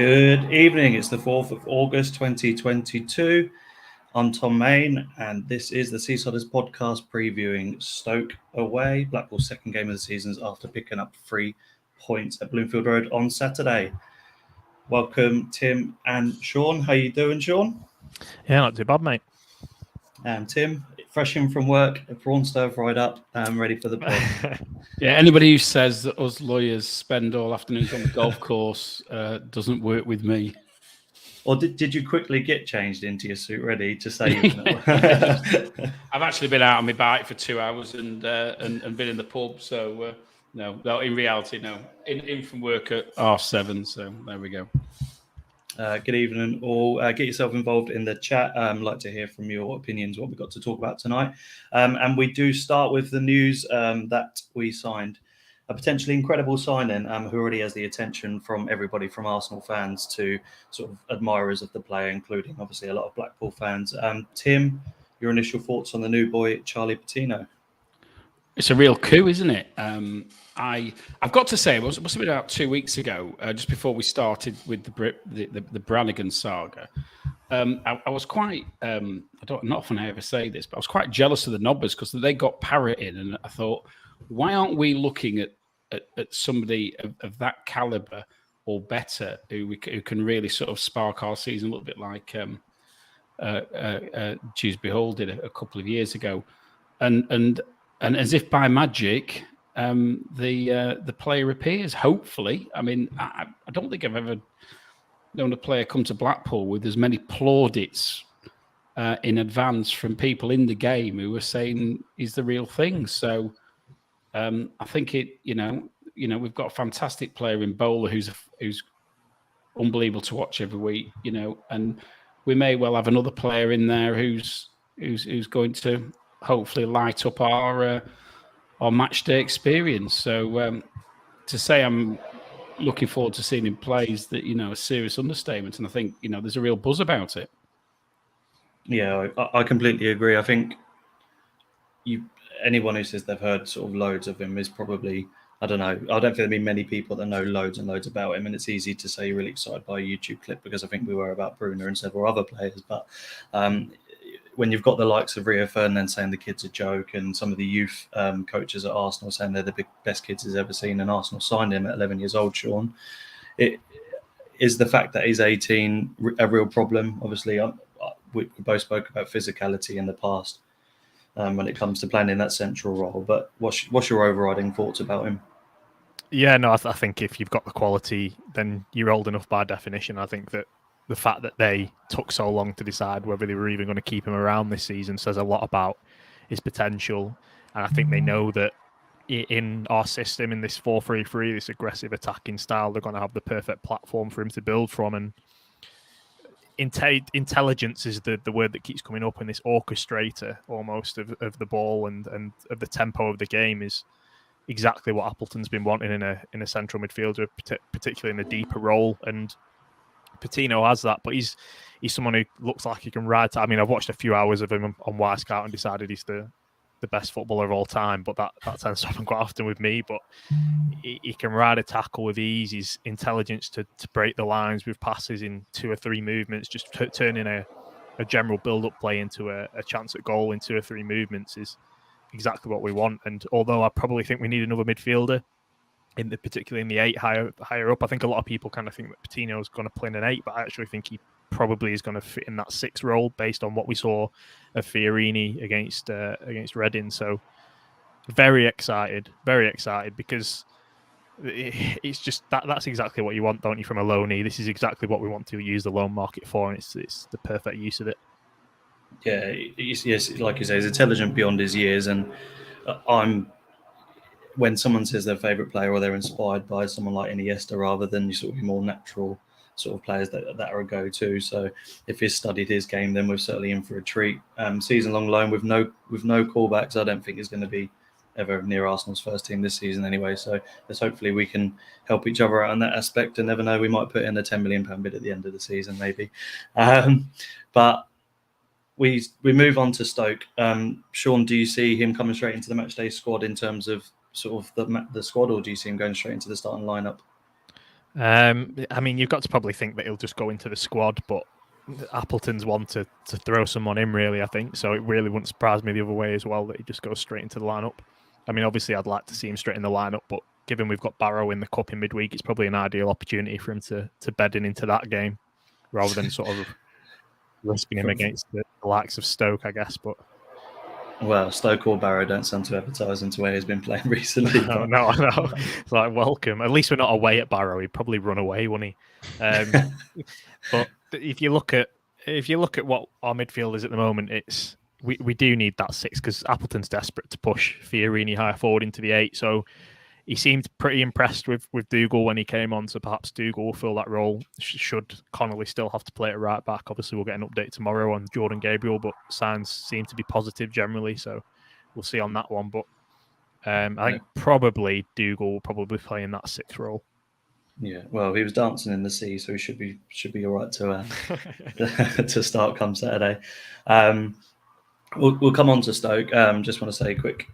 Good evening. It's the 4th of August 2022. I'm Tom Main, and this is the Seasiders podcast previewing Stoke away, Blackpool's second game of the season after picking up 3 points at Bloomfield Road on Saturday. Welcome, Tim and Sean. How you doing, Sean? Yeah, not too bad, mate. Tim, fresh in from work, a prawn stir fried up, ready for the pod. Yeah, anybody who says that us lawyers spend all afternoons on the golf course doesn't work with me. Or did you quickly get changed into your suit ready to say? I've actually been out on my bike for 2 hours and been in the pub. So no, in reality, no. In from work at 7:30. So there we go. Good evening, all. Get yourself involved in the chat. Like to hear from your opinions, what we've got to talk about tonight. And we do start with the news that we signed a potentially incredible signing who already has the attention from everybody from Arsenal fans to sort of admirers of the player, including obviously a lot of Blackpool fans. Tim, your initial thoughts on the new boy, Charlie Patino? It's a real coup, isn't it? I've got to say, it must have been about 2 weeks ago, just before we started with the Brannigan saga. I was quite, not often I ever say this, but I was quite jealous of the Nobbers because they got Parrott in, and I thought, why aren't we looking at somebody of that caliber or better who can really sort of spark our season a little bit like Dewsbury did a couple of years ago, and as if by magic, the player appears. Hopefully, I mean, I don't think I've ever known a player come to Blackpool with as many plaudits in advance from people in the game who were saying he's the real thing. So I think we've got a fantastic player in Bowler who's unbelievable to watch every week. And we may well have another player in there who's going to hopefully light up our match day experience. So to say I'm looking forward to seeing him play is that a serious understatement, and I think there's a real buzz about it. Yeah, I completely agree. I think anyone who says they've heard sort of loads of him is probably, I don't know. I don't think there'll be many people that know loads and loads about him, and it's easy to say you're really excited by a YouTube clip because I think we were about Bruno and several other players. But when you've got the likes of Rio Ferdinand saying the kid's a joke, and some of the youth coaches at Arsenal saying they're the best kids he's ever seen, and Arsenal signed him at 11 years old, Sean, it is the fact that he's 18 a real problem. Obviously, we both spoke about physicality in the past when it comes to playing in that central role. But what's your overriding thoughts about him? Yeah, no, I think if you've got the quality, then you're old enough by definition. I think that the fact that they took so long to decide whether they were even going to keep him around this season says a lot about his potential. And I think they know that in our system, in this 4-3-3, this aggressive attacking style, they're going to have the perfect platform for him to build from. And intelligence is the word that keeps coming up, and this orchestrator almost of the ball and of the tempo of the game is exactly what Appleton's been wanting in a central midfielder, particularly in a deeper role. And Patino has that, but he's someone who looks like he can ride. I mean, I've watched a few hours of him on Wisecout and decided he's the best footballer of all time, but that tends to happen quite often with me. But he can ride a tackle with ease. His intelligence to break the lines with passes in 2 or 3 movements, just turning a general build-up play into a chance at goal in 2 or 3 movements is exactly what we want. And although I probably think we need another midfielder, particularly in the 8 higher up, I think a lot of people kind of think that Patino is going to play in an 8, but I actually think he probably is going to fit in that 6 role based on what we saw of Fiorini against Reading. So very excited because it's just that's exactly what you want, don't you, from a loanee? This is exactly what we want to use the loan market for, and it's the perfect use of it. Yeah, yes, like you say, he's intelligent beyond his years, and when someone says their favourite player or they're inspired by someone like Iniesta rather than you sort of more natural sort of players that are a go-to. So if he's studied his game, then we're certainly in for a treat. Season-long loan with no callbacks, I don't think is going to be ever near Arsenal's first team this season anyway. So hopefully we can help each other out in that aspect, and never know, we might put in a £10 million bid at the end of the season maybe. But we move on to Stoke. Sean, do you see him coming straight into the matchday squad in terms of sort of the squad, or do you see him going straight into the starting lineup? I mean, you've got to probably think that he'll just go into the squad, but Appleton's one to throw someone in, really, I think. So it really wouldn't surprise me the other way as well that he just goes straight into the lineup. I mean, obviously, I'd like to see him straight in the lineup, but given we've got Barrow in the cup in midweek, it's probably an ideal opportunity for him to bed into that game rather than sort of risking him against the likes of Stoke, I guess. But well, Stoke or Barrow don't sound too appetising to where he's been playing recently. no, I know. It's like, welcome. At least we're not away at Barrow. He'd probably run away, wouldn't he? But if you look at what our midfield is at the moment, it's we do need that 6 because Appleton's desperate to push Fiorini higher forward into the 8. So he seemed pretty impressed with Dougal when he came on. So perhaps Dougal will fill that role. Should Connolly still have to play at right back? Obviously, we'll get an update tomorrow on Jordan Gabriel, but signs seem to be positive generally. So we'll see on that one. But I think probably Dougal will probably play in that 6th role. Yeah, well, he was dancing in the sea, so he should be all right to to start come Saturday. We'll come on to Stoke. Just want to say a quick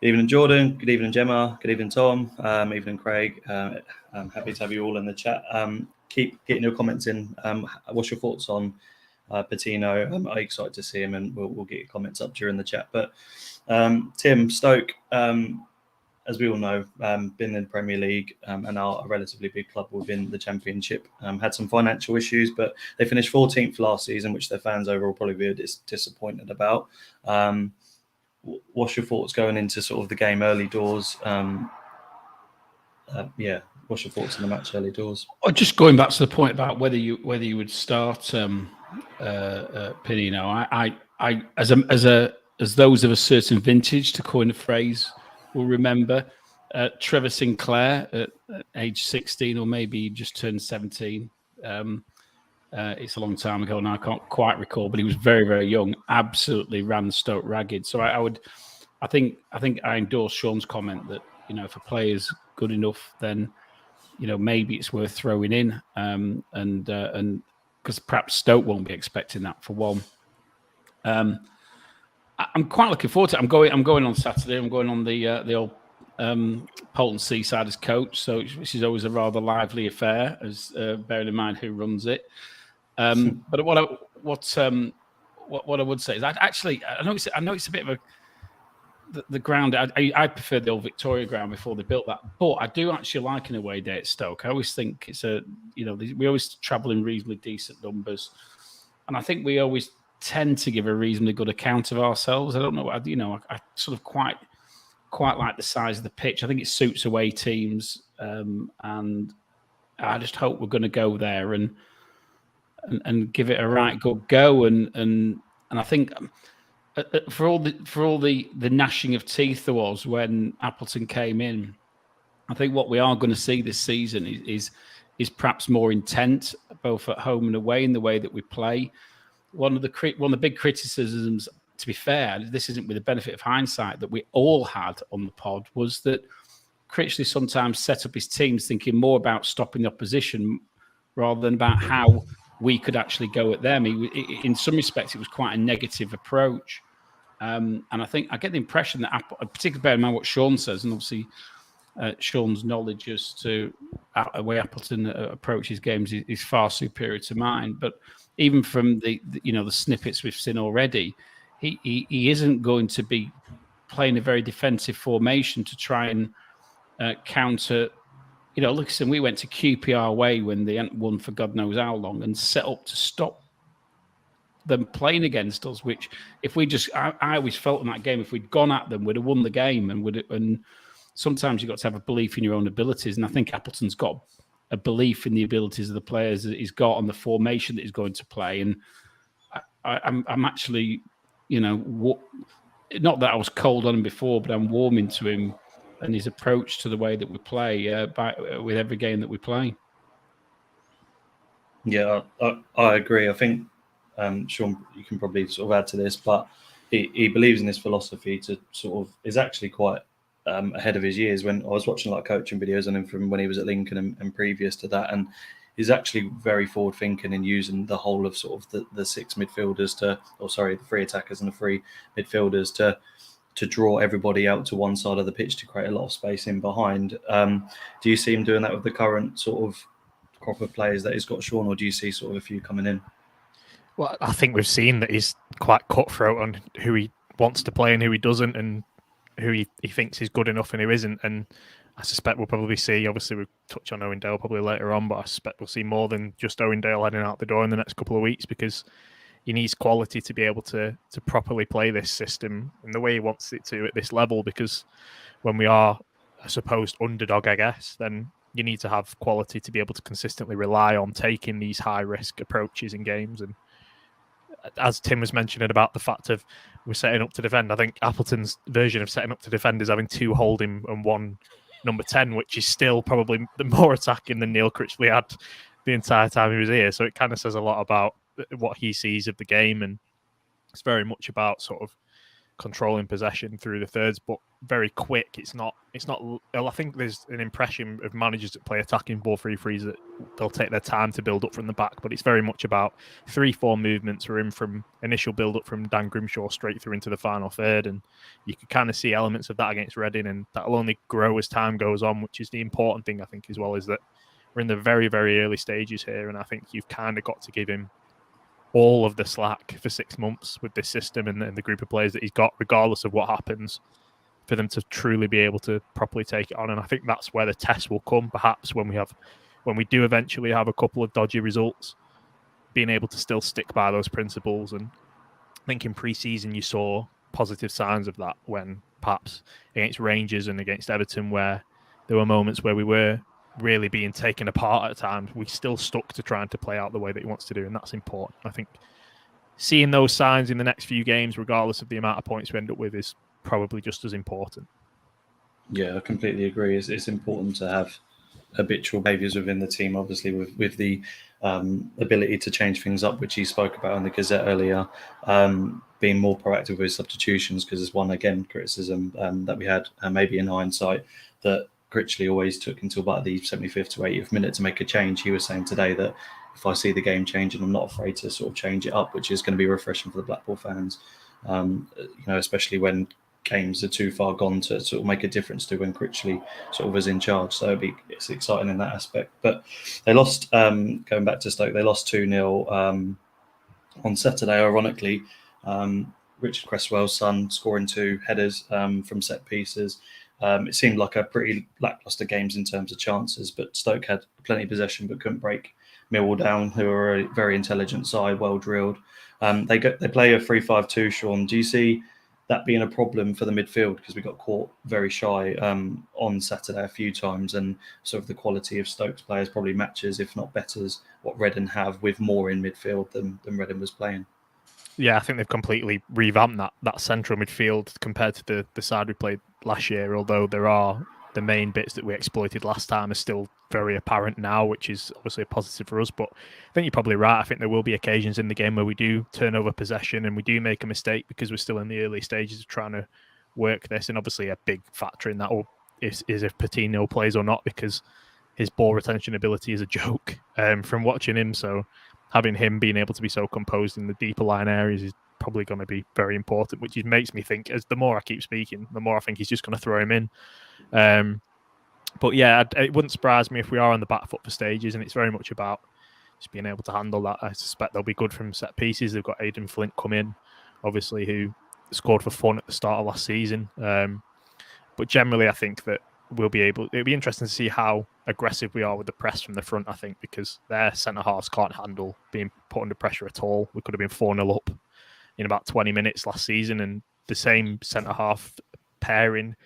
good evening, Jordan. Good evening, Gemma. Good evening, Tom. Evening, Craig. I'm happy to have you all in the chat. Keep getting your comments in. What's your thoughts on Patino? I'm excited to see him, and we'll get your comments up during the chat. But Tim, Stoke, as we all know, been in the Premier League and are a relatively big club within the Championship. Had some financial issues, but they finished 14th last season, which their fans overall probably be disappointed about. What's your thoughts going into sort of the game early doors? What's your thoughts on the match early doors? Just going back to the point about whether you would start Pinino, I as those of a certain vintage, to coin a phrase, will remember Trevor Sinclair at age 16, or maybe just turned 17. It's a long time ago now. I can't quite recall, but he was very, very young. Absolutely ran Stoke ragged. So I think I endorse Sean's comment that, you know, if a player's good enough, then, you know, maybe it's worth throwing in. And because perhaps Stoke won't be expecting that for one. I'm quite looking forward to it. I'm going on Saturday. I'm going on the old Polton Seaside as coach, so which is always a rather lively affair, as bearing in mind who runs it. But what I would say is, I know it's a bit of the ground. I prefer the old Victoria ground before they built that, but I do actually like an away day at Stoke. I always think it's we always travel in reasonably decent numbers, and I think we always tend to give a reasonably good account of ourselves. I don't know, I sort of quite like the size of the pitch. I think it suits away teams, and I just hope we're going to go there and give it a right good go. And I think for all the gnashing of teeth there was when Appleton came in, I think what we are going to see this season is perhaps more intent, both at home and away, in the way that we play. One of the big criticisms, to be fair, this isn't with the benefit of hindsight, that we all had on the pod, was that Critchley sometimes set up his teams thinking more about stopping the opposition rather than about how we could actually go at them. In some respects, it was quite a negative approach. And I think I get the impression that, particularly bear in mind what Sean says, and obviously Sean's knowledge as to the way Appleton approaches games is far superior to mine. But even from the snippets we've seen already, he isn't going to be playing a very defensive formation to try and counter. Listen, we went to QPR away when they hadn't won for God knows how long and set up to stop them playing against us. Which, if we I always felt in that game, if we'd gone at them, we'd have won the game. And sometimes you've got to have a belief in your own abilities. And I think Appleton's got a belief in the abilities of the players that he's got on the formation that he's going to play. And I'm actually, not that I was cold on him before, but I'm warming to him and his approach to the way that we play with every game that we play. Yeah, I agree. I think, Sean, you can probably sort of add to this, but he believes in this philosophy to sort of is actually quite ahead of his years. When I was watching like coaching videos on him from when he was at Lincoln and previous to that, and he's actually very forward thinking and using the whole of sort of the 6 midfielders the 3 attackers and the 3 midfielders to draw everybody out to one side of the pitch to create a lot of space in behind. Do you see him doing that with the current sort of crop of players that he's got, Sean, or do you see sort of a few coming in? Well, I think we've seen that he's quite cutthroat on who he wants to play and who he doesn't, and who he thinks is good enough and who isn't. And I suspect we'll probably see, obviously we'll touch on Owen Dale probably later on, but I suspect we'll see more than just Owen Dale heading out the door in the next couple of weeks, because he needs quality to be able to properly play this system in the way he wants it to at this level, because when we are a supposed underdog, I guess, then you need to have quality to be able to consistently rely on taking these high-risk approaches in games. And as Tim was mentioning about the fact of we're setting up to defend, I think Appleton's version of setting up to defend is having 2 holding and 1 number 10, which is still probably the more attacking than Neil Critchley had the entire time he was here. So it kind of says a lot about what he sees of the game, and it's very much about sort of controlling possession through the thirds, but very quick. It's not. I think there's an impression of managers that play attacking ball 3-3s that they'll take their time to build up from the back, but it's very much about 3-4 movements. We're in from initial build up from Dan Grimshaw straight through into the final third, and you can kind of see elements of that against Reading, and that'll only grow as time goes on, which is the important thing, I think, as well, is that we're in the very, very early stages here, and I think you've kind of got to give him all of the slack for 6 months with this system and the group of players that he's got, regardless of what happens, for them to truly be able to properly take it on. And I think that's where the test will come, perhaps when we do eventually have a couple of dodgy results, being able to still stick by those principles. And I think in pre-season you saw positive signs of that, when perhaps against Rangers and against Everton, where there were moments where we were really being taken apart at times, we still stuck to trying to play out the way that he wants to do, and that's important. I think seeing those signs in the next few games, regardless of the amount of points we end up with, is probably just as important. Yeah, I completely agree. It's important to have habitual behaviours within the team, obviously with the ability to change things up, which he spoke about in the Gazette earlier, being more proactive with substitutions, because there's one, again, criticism that we had, maybe in hindsight, that Critchley always took until about the 75th to 80th minute to make a change. He was saying today that if I see the game changing, I'm not afraid to sort of change it up, which is going to be refreshing for the Blackpool fans, especially when games are too far gone to sort of make a difference to when Critchley sort of was in charge. So it's exciting in that aspect. But they lost, going back to Stoke, they lost 2-0 on Saturday, ironically. Richard Cresswell's son scoring 2 headers from set pieces. It seemed like a pretty lacklustre games in terms of chances, but Stoke had plenty of possession but couldn't break Millwall down, who are a very intelligent side, well drilled. They play a 3-5-2, Sean. Do you see that being a problem for the midfield? Because we got caught very shy on Saturday a few times, and sort of the quality of Stoke's players probably matches, if not betters, what Reading have, with more in midfield than Reading was playing. Yeah, I think they've completely revamped that central midfield compared to the side we played last year, although there are the main bits that we exploited last time are still very apparent now, which is obviously a positive for us. But I think you're probably right. I think there will be occasions in the game where we do turn over possession and we do make a mistake, because we're still in the early stages of trying to work this. And obviously a big factor in that is if Patino plays or not, because his ball retention ability is a joke from watching him. So having him being able to be so composed in the deeper line areas is probably going to be very important, which makes me think, as the more I keep speaking, the more I think he's just going to throw him in. But yeah, it wouldn't surprise me if we are on the back foot for stages, and it's very much about just being able to handle that. I suspect they'll be good from set pieces. They've got Aidan Flint come in, obviously, who scored for fun at the start of last season. But generally, I think that it'll be interesting to see how aggressive we are with the press from the front, I think, because their centre-halves can't handle being put under pressure at all. We could have been 4-0 up in about 20 minutes last season, and the same centre-half pairing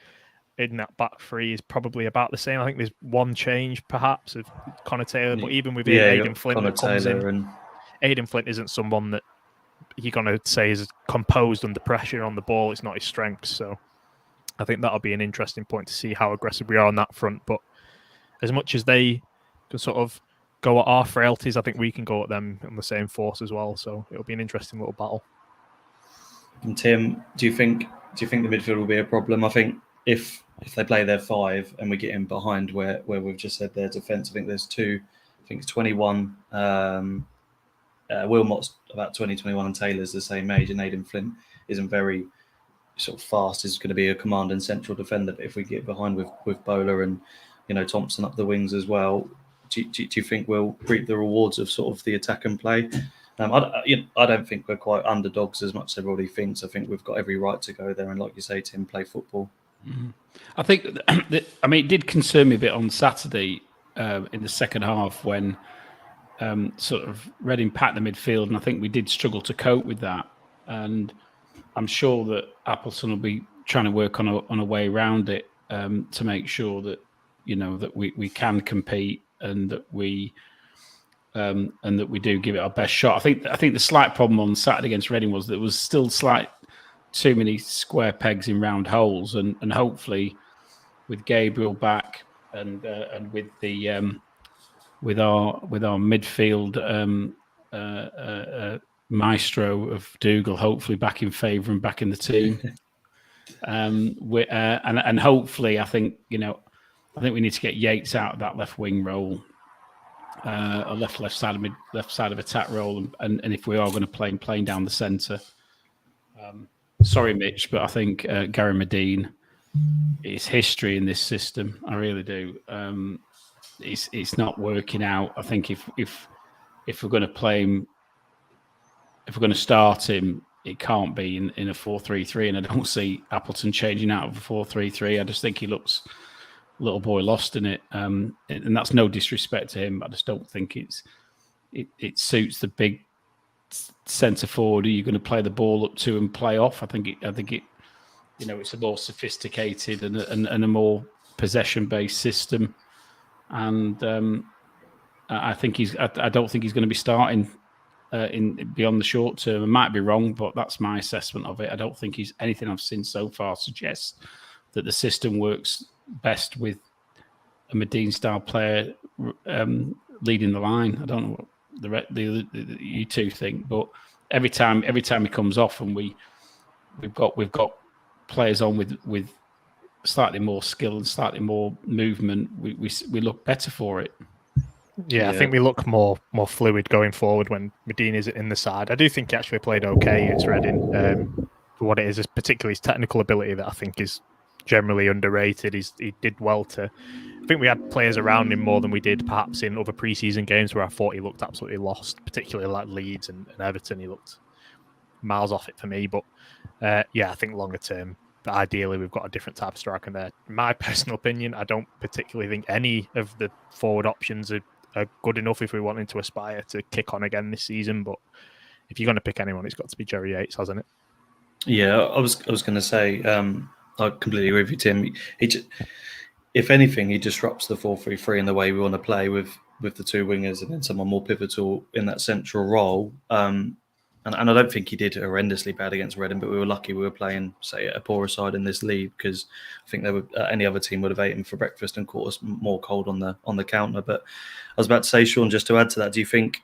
in that back three is probably about the same. I think there's one change, perhaps, of Connor Taylor, but even with Aidan Flint that comes in, Aidan Flint isn't someone that you're going to say is composed under pressure on the ball. It's not his strength, so I think that'll be an interesting point to see how aggressive we are on that front. But as much as they can sort of go at our frailties, I think we can go at them on the same force as well. So it'll be an interesting little battle. And Tim, do you think the midfield will be a problem? I think if they play their 5 and we get in behind where we've just said their defence, I think there's 2. I think it's 21. Wilmot's about 20, 21, and Taylor's the same age, and Aidan Flint isn't very sort of fast is going to be a commanding central defender. But if we get behind with Bowler and Thompson up the wings as well, do you think we'll reap the rewards of sort of the attack and play? I don't think we're quite underdogs as much as everybody thinks. I think we've got every right to go there and, like you say, Tim, play football. I think, it did concern me a bit on Saturday in the second half when sort of Reading packed the midfield, and I think we did struggle to cope with that. And I'm sure that Appleton will be trying to work on a way around it to make sure that that we can compete and that we do give it our best shot. I think the slight problem on Saturday against Reading was there was still too many square pegs in round holes, and hopefully with Gabriel back and with our midfield maestro of Dougal hopefully back in favour and back in the team, and hopefully I think we need to get Yates out of that left wing role, a left side of attack role, and if we are going to play playing down the centre. Sorry, Mitch, but I think Gary Medine is history in this system. I really do. It's not working out. I think if we're going to play him, if we're going to start him, it can't be in a 4-3-3. And I don't see Appleton changing out of a 4-3-3. I just think he looks a little boy lost in it. And that's no disrespect to him. I just don't think it suits the big centre forward who you're going to play the ball up to and play off. I think it it's a more sophisticated and a more possession-based system. And I don't think he's going to be starting beyond the short term. I might be wrong, but that's my assessment of it. I don't think anything I've seen so far suggests that the system works best with a Medine-style player leading the line. I don't know what the you two think, but every time he comes off and we've got players on with slightly more skill and slightly more movement, we look better for it. Yeah, I think we look more fluid going forward when Medine is in the side. I do think he actually played okay against Reading for what it is, particularly his technical ability that I think is generally underrated. He did well I think we had players around him more than we did perhaps in other pre-season games where I thought he looked absolutely lost, particularly like Leeds and Everton. He looked miles off it for me. But I think longer term, ideally we've got a different type of striker there. In my personal opinion, I don't particularly think any of the forward options are good enough if we wanted to aspire to kick on again this season. But if you're going to pick anyone, it's got to be Jerry Yates, hasn't it? Yeah, I was going to say, I completely agree with you, Tim. If anything, he disrupts the 4-3-3 in the way we want to play with the two wingers and then someone more pivotal in that central role. And I don't think he did horrendously bad against Reading, but we were lucky we were playing, say, a poorer side in this league, because I think any other team would have ate him for breakfast and caught us more cold on the counter. But I was about to say, Sean, just to add to that, do you think,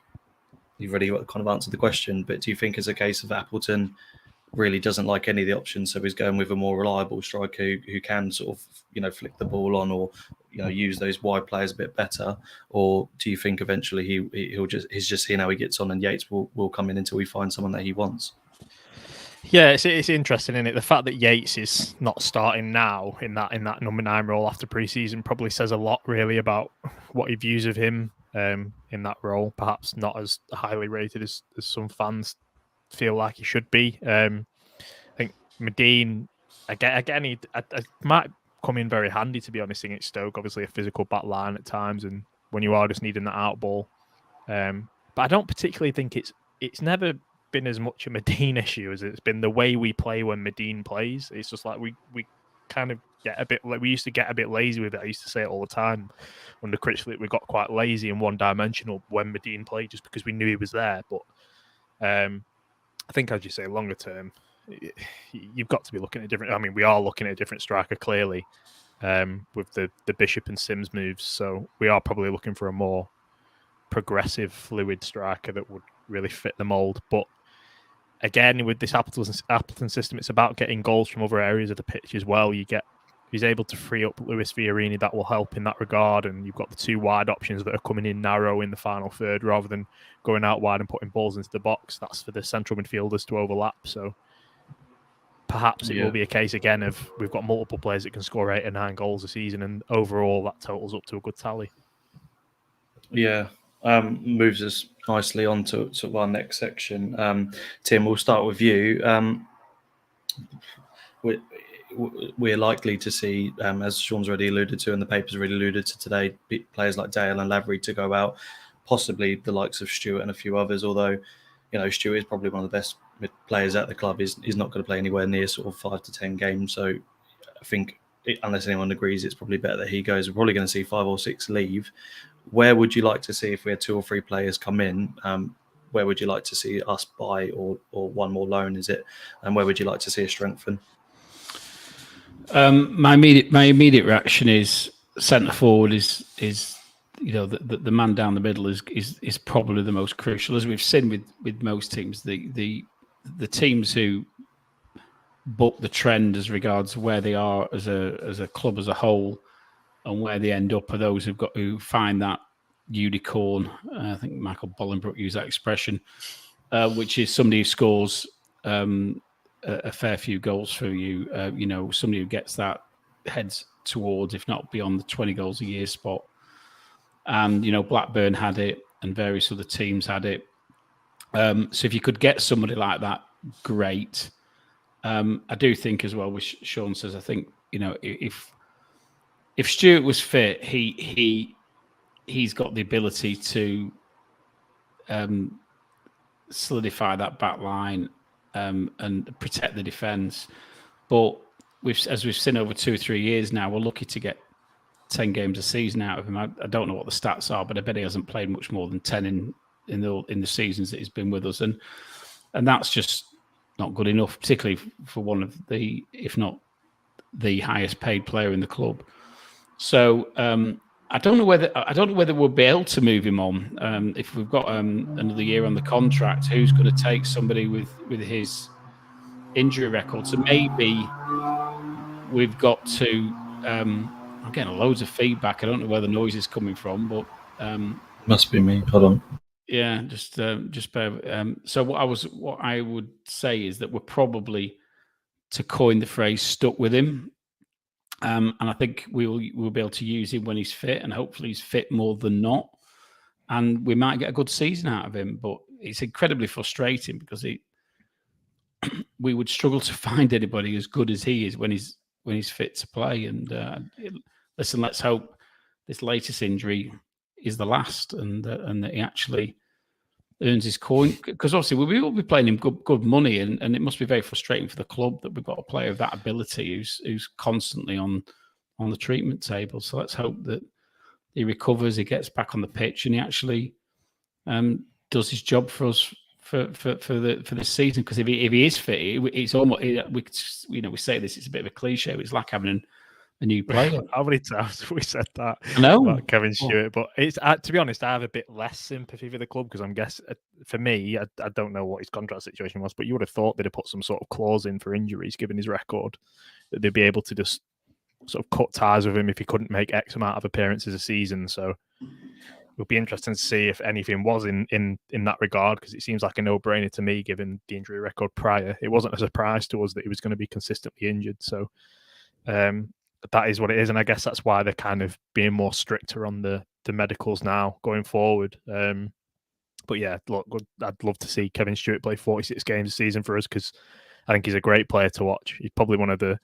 you've already kind of answered the question, but do you think it's a case of Appleton really doesn't like any of the options, so he's going with a more reliable striker who can sort of flick the ball on or use those wide players a bit better? Or do you think eventually he's just seeing how he gets on and Yates will come in until we find someone that he wants? Yeah, it's interesting, isn't it? The fact that Yates is not starting now in that number 9 role after pre-season probably says a lot really about what he views of him in that role. Perhaps not as highly rated as some fans feel like he should be. I think Medine again he might come in very handy, to be honest, against Stoke. Obviously a physical back line at times, and when you are just needing that out ball. But I don't particularly think it's never been as much a Medine issue as it's been the way we play when Medine plays. It's just like we kind of get a bit like we used to get a bit lazy with it. I used to say it all the time under Critchley. We got quite lazy and one-dimensional when Medine played, just because we knew he was there. But I think, as you say, longer term, you've got to be looking at different. I mean, we are looking at a different striker clearly with the Bishop and Sims moves. So we are probably looking for a more progressive, fluid striker that would really fit the mould. But again, with this Appleton system, it's about getting goals from other areas of the pitch as well. He's able to free up Luis Fiorini. That will help in that regard. And you've got the two wide options that are coming in narrow in the final third rather than going out wide and putting balls into the box. That's for the central midfielders to overlap. So perhaps it will be a case again of we've got multiple players that can score 8 or 9 goals a season, and overall that totals up to a good tally. Yeah, moves us nicely on to our next section. Tim, we'll start with you. We're likely to see, as Sean's already alluded to and the paper's already alluded to today, players like Dale and Lavery to go out, possibly the likes of Stewart and a few others, although, Stewart is probably one of the best players at the club. He's not going to play anywhere near sort of 5 to 10 games. So I think, unless anyone agrees, it's probably better that he goes. We're probably going to see 5 or 6 leave. Where would you like to see, if we had 2 or 3 players come in, where would you like to see us buy or one more loan, is it? And where would you like to see us strengthen? My immediate reaction is centre forward is the man down the middle is probably the most crucial, as we've seen with most teams. The teams who book the trend as regards where they are as a club as a whole and where they end up are those who find that unicorn. I think Michael Bolingbroke used that expression, which is somebody who scores a fair few goals for you. Somebody who gets that, heads towards, if not beyond, the 20 goals a year spot. And Blackburn had it, and various other teams had it. So if you could get somebody like that, great. I do think as well, which Sean says, I think if Stewart was fit, he's got the ability to solidify that back line and protect the defence. But as we've seen over 2 or 3 years now, we're lucky to get 10 games a season out of him. I don't know what the stats are, but I bet he hasn't played much more than 10 in the seasons that he's been with us, and that's just not good enough, particularly for one of the, if not the highest paid player in the club. So I don't know whether we'll be able to move him on if we've got another year on the contract. Who's going to take somebody with his injury record? So maybe we've got to. I'm getting loads of feedback. I don't know where the noise is coming from, but must be me. Hold on. Yeah, just bear. So what I would say is that we're probably, to coin the phrase, stuck with him. And I think we'll be able to use him when he's fit, and hopefully he's fit more than not. And we might get a good season out of him, but it's incredibly frustrating because we would struggle to find anybody as good as he is when he's fit to play. And listen, let's hope this latest injury is the last, and that he actually earns his coin, because obviously we will be paying him good money, and it must be very frustrating for the club that we've got a player of that ability who's constantly on the treatment table. So let's hope that he recovers, he gets back on the pitch, and he actually does his job for us for this season. Because if he is fit, it's almost, we say this, it's a bit of a cliche, but it's like having a new player. How many times have we said that? I know about Kevin Stewart, but it's to be honest, I have a bit less sympathy for the club, because I'm guessing, for me, I don't know what his contract situation was, but you would have thought they'd have put some sort of clause in for injuries, given his record, that they'd be able to just sort of cut ties with him if he couldn't make X amount of appearances a season. So it would be interesting to see if anything was in that regard, because it seems like a no-brainer to me, given the injury record prior. It wasn't a surprise to us that he was going to be consistently injured. So that is what it is, and I guess that's why they're kind of being more stricter on the medicals now going forward. But yeah, look, I'd love to see Kevin Stewart play 46 games a season for us, because I think he's a great player to watch. He's probably one of the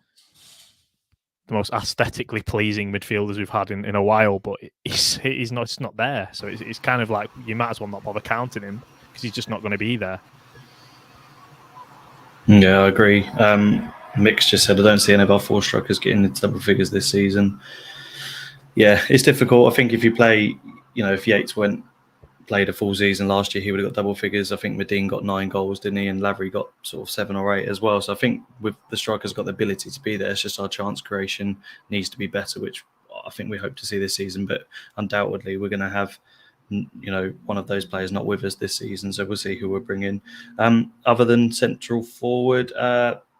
most aesthetically pleasing midfielders we've had in a while, but he's not there. So it's kind of like you might as well not bother counting him, because he's just not going to be there. Yeah, I agree. Mick's just said, I don't see any of our 4 strikers getting into double figures this season. Yeah, it's difficult. I think if you play, if Yates played a full season last year, he would have got double figures. I think Medine got 9 goals, didn't he? And Lavery got sort of 7 or 8 as well. So I think with the strikers got the ability to be there, it's just our chance creation needs to be better, which I think we hope to see this season. But undoubtedly, we're going to have one of those players not with us this season. So we'll see who we're bringing. Other than central forward,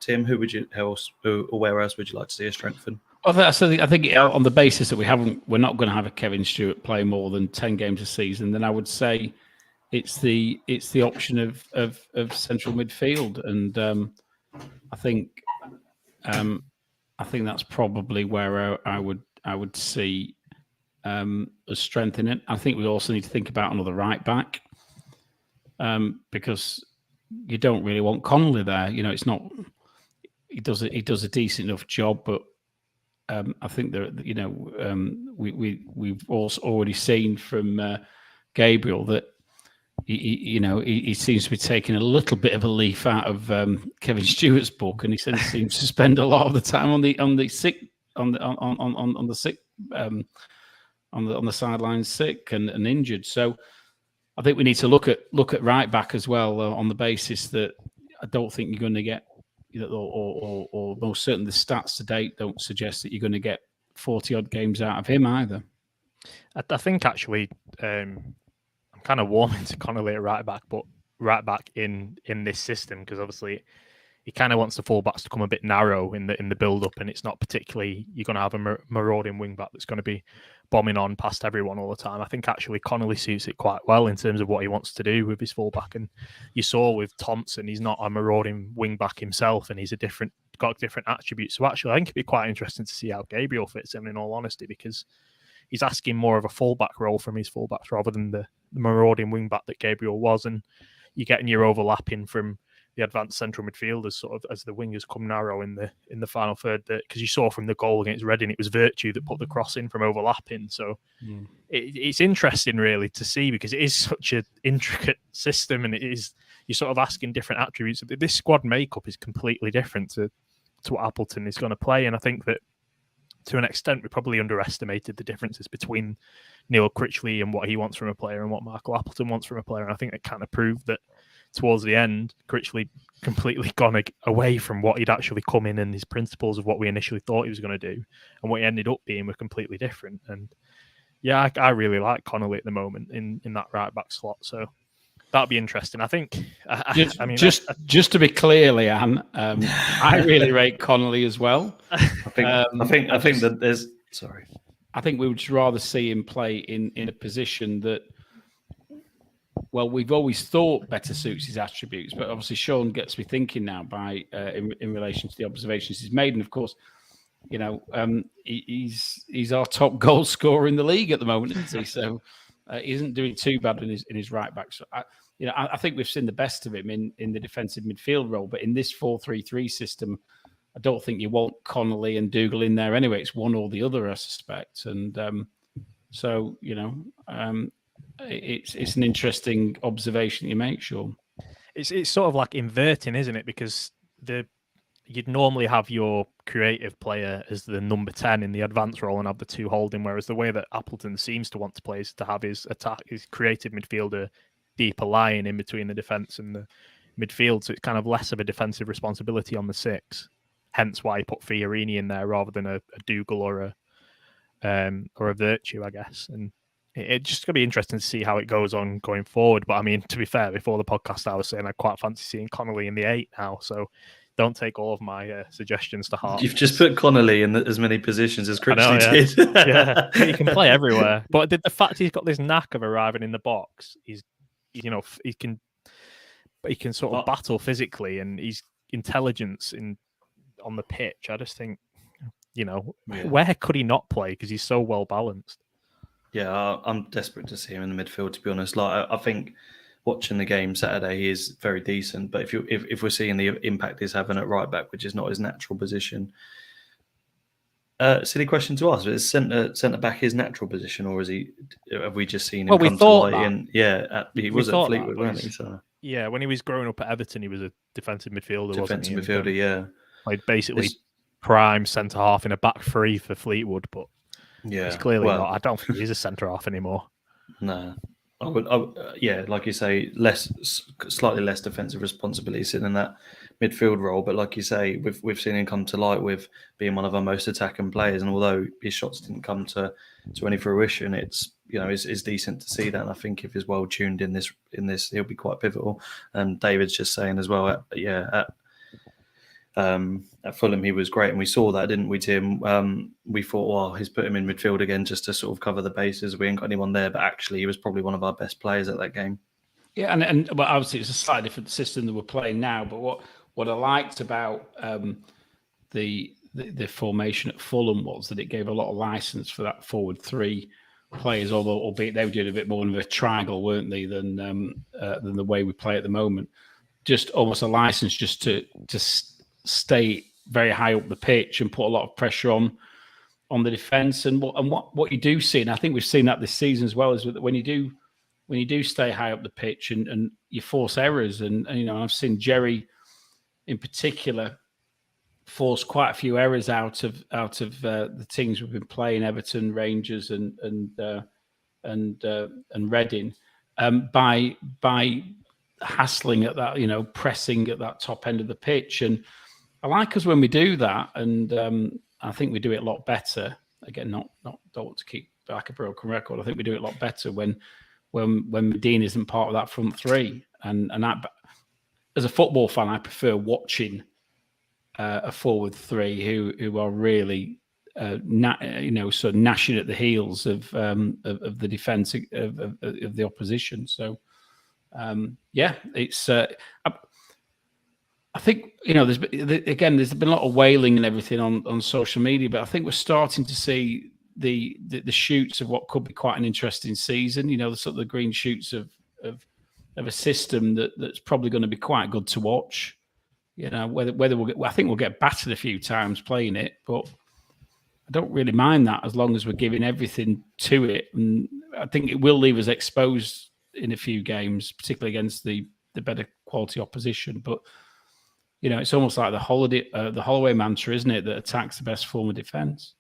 Tim, where else would you like to see us strengthen? I think on the basis that we're not going to have a Kevin Stewart play more than 10 games a season, then I would say it's the option of central midfield, and I think I think that's probably where I would see us strengthening. I think we also need to think about another right back, because you don't really want Connolly there. It's not. He does a decent enough job, but I think that we've also already seen from Gabriel that he seems to be taking a little bit of a leaf out of Kevin Stewart's book, and he seems to spend a lot of the time on the sidelines, sick and injured. So I think we need to look at right back as well, on the basis that I don't think you're going to get, or most certainly the stats to date don't suggest that you're going to get 40 odd games out of him either. I think actually, I'm kind of warming to Connolly at right back, but right back in this system, because obviously he kind of wants the fullbacks to come a bit narrow in the build up, and it's not particularly you're going to have a marauding wing back that's going to be bombing on past everyone all the time. I think actually Connolly suits it quite well in terms of what he wants to do with his fullback, and you saw with Thompson, he's not a marauding wing back himself, and he's got different attributes. So actually, I think it'd be quite interesting to see how Gabriel fits in all honesty, because he's asking more of a fullback role from his fullbacks rather than the marauding wing back that Gabriel was, and you're getting your overlapping from the advanced central midfielders sort of as the wingers come narrow in the final third. Because you saw from the goal against Reading, it was Virtue that put the cross in from overlapping. So it's interesting really to see, because it is such an intricate system, and you're sort of asking different attributes. This squad makeup is completely different to what Appleton is going to play, and I think that to an extent we probably underestimated the differences between Neil Critchley and what he wants from a player and what Michael Appleton wants from a player. And I think it kind of proved that towards the end, Critchley completely gone away from what he'd actually come in and his principles of what we initially thought he was going to do, and what he ended up being were completely different. And yeah, I really like Connolly at the moment in that right back slot. So that'll be interesting. I think. Just to be clear, Leanne, I really rate Connolly as well. I think that there's. Sorry. I think we would just rather see him play in a position that, well, we've always thought better suits his attributes, but obviously Sean gets me thinking now by in relation to the observations he's made, and of course, he's our top goal scorer in the league at the moment, isn't he? So he isn't doing too bad in his right back. So I think we've seen the best of him in the defensive midfield role, but in this 4-3-3 system, I don't think you want Connolly and Dougal in there anyway. It's one or the other, I suspect. And it's an interesting observation you make, Sean. It's sort of like inverting, isn't it? Because you'd normally have your creative player as the number 10 in the advanced role and have the two holding, whereas the way that Appleton seems to want to play is to have his creative midfielder deeper lying in between the defence and the midfield. So it's kind of less of a defensive responsibility on the six. Hence why he put Fiorini in there rather than a Dougal or a Virtue, I guess. And it's just going to be interesting to see how it goes on going forward. But I mean, to be fair, before the podcast, I was saying I quite fancy seeing Connolly in the 8 now. So don't take all of my suggestions to heart. You've just put Connolly in as many positions as Critchley did. Yeah, he can play everywhere. But the fact he's got this knack of arriving in the box, he can sort of battle physically, and his intelligence on the pitch. I just think, where could he not play? Because he's so well balanced. Yeah, I'm desperate to see him in the midfield, to be honest. Like, I think watching the game Saturday, he is very decent. But if we're seeing the impact he's having at right back, which is not his natural position, silly question to ask: is centre back his natural position, or have we just seen him come to light? He was at Fleetwood, wasn't he? So yeah, when he was growing up at Everton, he was a defensive midfielder. Defensive midfielder, yeah. Played basically prime centre half in a back three for Fleetwood, but he's clearly not. I don't think he's a centre half anymore. No, like you say, slightly less defensive responsibility sitting in that midfield role. But like you say, we've seen him come to light with being one of our most attacking players. And although his shots didn't come to any fruition, it's decent to see that. And I think if he's well tuned in this, he'll be quite pivotal. And David's just saying as well, at Fulham he was great, and we saw that, didn't we, Tim? We thought, well, he's put him in midfield again just to sort of cover the bases. We ain't got anyone there, but actually he was probably one of our best players at that game. Yeah, and obviously it's a slightly different system that we're playing now. But what I liked about the formation at Fulham was that it gave a lot of license for that forward three players, although albeit they were doing a bit more of a triangle, weren't they, than the way we play at the moment. Just almost a license just to stay very high up the pitch and put a lot of pressure on the defence. And what you do see, and I think we've seen that this season as well, is that when you do stay high up the pitch and you force errors, and I've seen Jerry in particular force quite a few errors out of the teams we've been playing, Everton, Rangers, and Reading, by hassling at that, pressing at that top end of the pitch. And I like us when we do that, and I think we do it a lot better. Again, don't want to keep like a broken record. I think we do it a lot better when Medina isn't part of that front three. And I, as a football fan, I prefer watching a forward three who are really sort of gnashing at the heels of the defence of the opposition. So it's I think there's been a lot of wailing and everything on social media, but I think we're starting to see the shoots of what could be quite an interesting season. The sort of the green shoots of a system that's probably going to be quite good to watch. Whether I think we'll get battered a few times playing it, but I don't really mind that as long as we're giving everything to it. And I think it will leave us exposed in a few games, particularly against the better quality opposition. But it's almost like the Holloway mantra, isn't it? That attacks the best form of defence.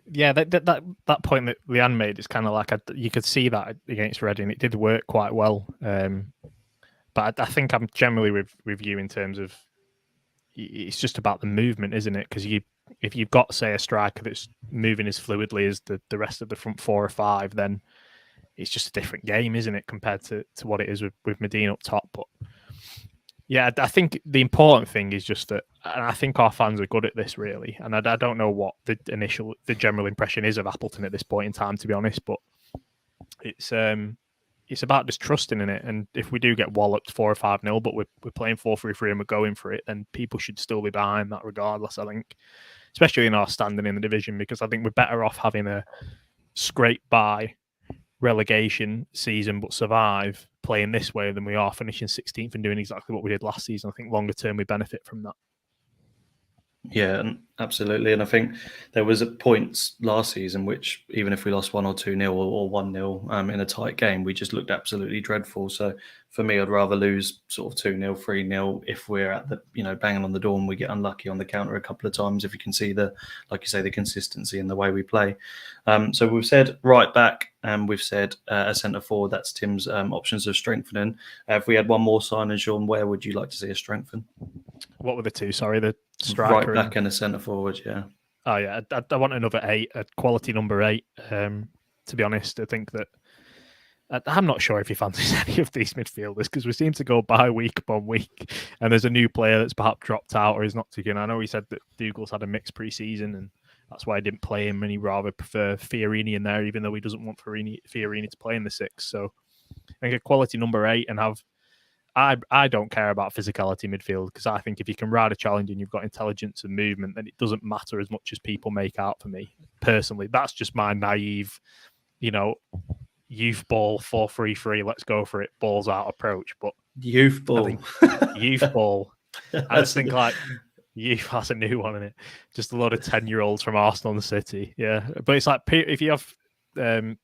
Yeah, that point that Leanne made is kind of like you could see that against Reading. It did work quite well. But I think I'm generally with you in terms of it's just about the movement, isn't it? Because if you've got, say, a striker that's moving as fluidly as the rest of the front four or five, then it's just a different game, isn't it, compared to what it is with Medina up top. But yeah, I think the important thing is just that, and I think our fans are good at this, really. And I don't know what the general impression is of Appleton at this point in time, to be honest. But it's about just trusting in it. And if we do get walloped 4 or 5-0, but we're playing 4-3-3 and we're going for it, then people should still be behind that regardless, I think. Especially in our standing in the division, because I think we're better off having a scrape by relegation season but survive playing this way than we are finishing 16th and doing exactly what we did last season. I think longer term we benefit from that. Yeah, absolutely. And I think there was a points last season which, even if we lost 1 or 2-0 or 1-0 in a tight game, we just looked absolutely dreadful. So for me, I'd rather lose sort of 2-0, 3-0 if we're at the, banging on the door and we get unlucky on the counter a couple of times, if you can see like you say, the consistency in the way we play. So we've said right back and we've said a centre forward. That's Tim's options of strengthening. If we had one more signing, Sean, where would you like to see us strengthen? What were the two? Sorry, the striker, right back and a centre forward. Yeah. Oh yeah, I want another 8, a quality number 8. To be honest, I think that I'm not sure if he fancies any of these midfielders because we seem to go by week upon week, and there's a new player that's perhaps dropped out or is not too good. I know he said that Dougal's had a mixed pre-season and that's why he didn't play him, and he rather prefer Fiorini in there, even though he doesn't want Fiorini to play in the 6. So I think a quality number 8 and have. I don't care about physicality midfield because I think if you can ride a challenge and you've got intelligence and movement, then it doesn't matter as much as people make out for me. Personally, that's just my naive, youth ball 4-3-3. Let's go for it. Balls out approach. But youth ball, youth ball. I just think like youth. That's a new one, isn't it? Just a lot of 10-year-olds from Arsenal and City. Yeah, but it's like if you have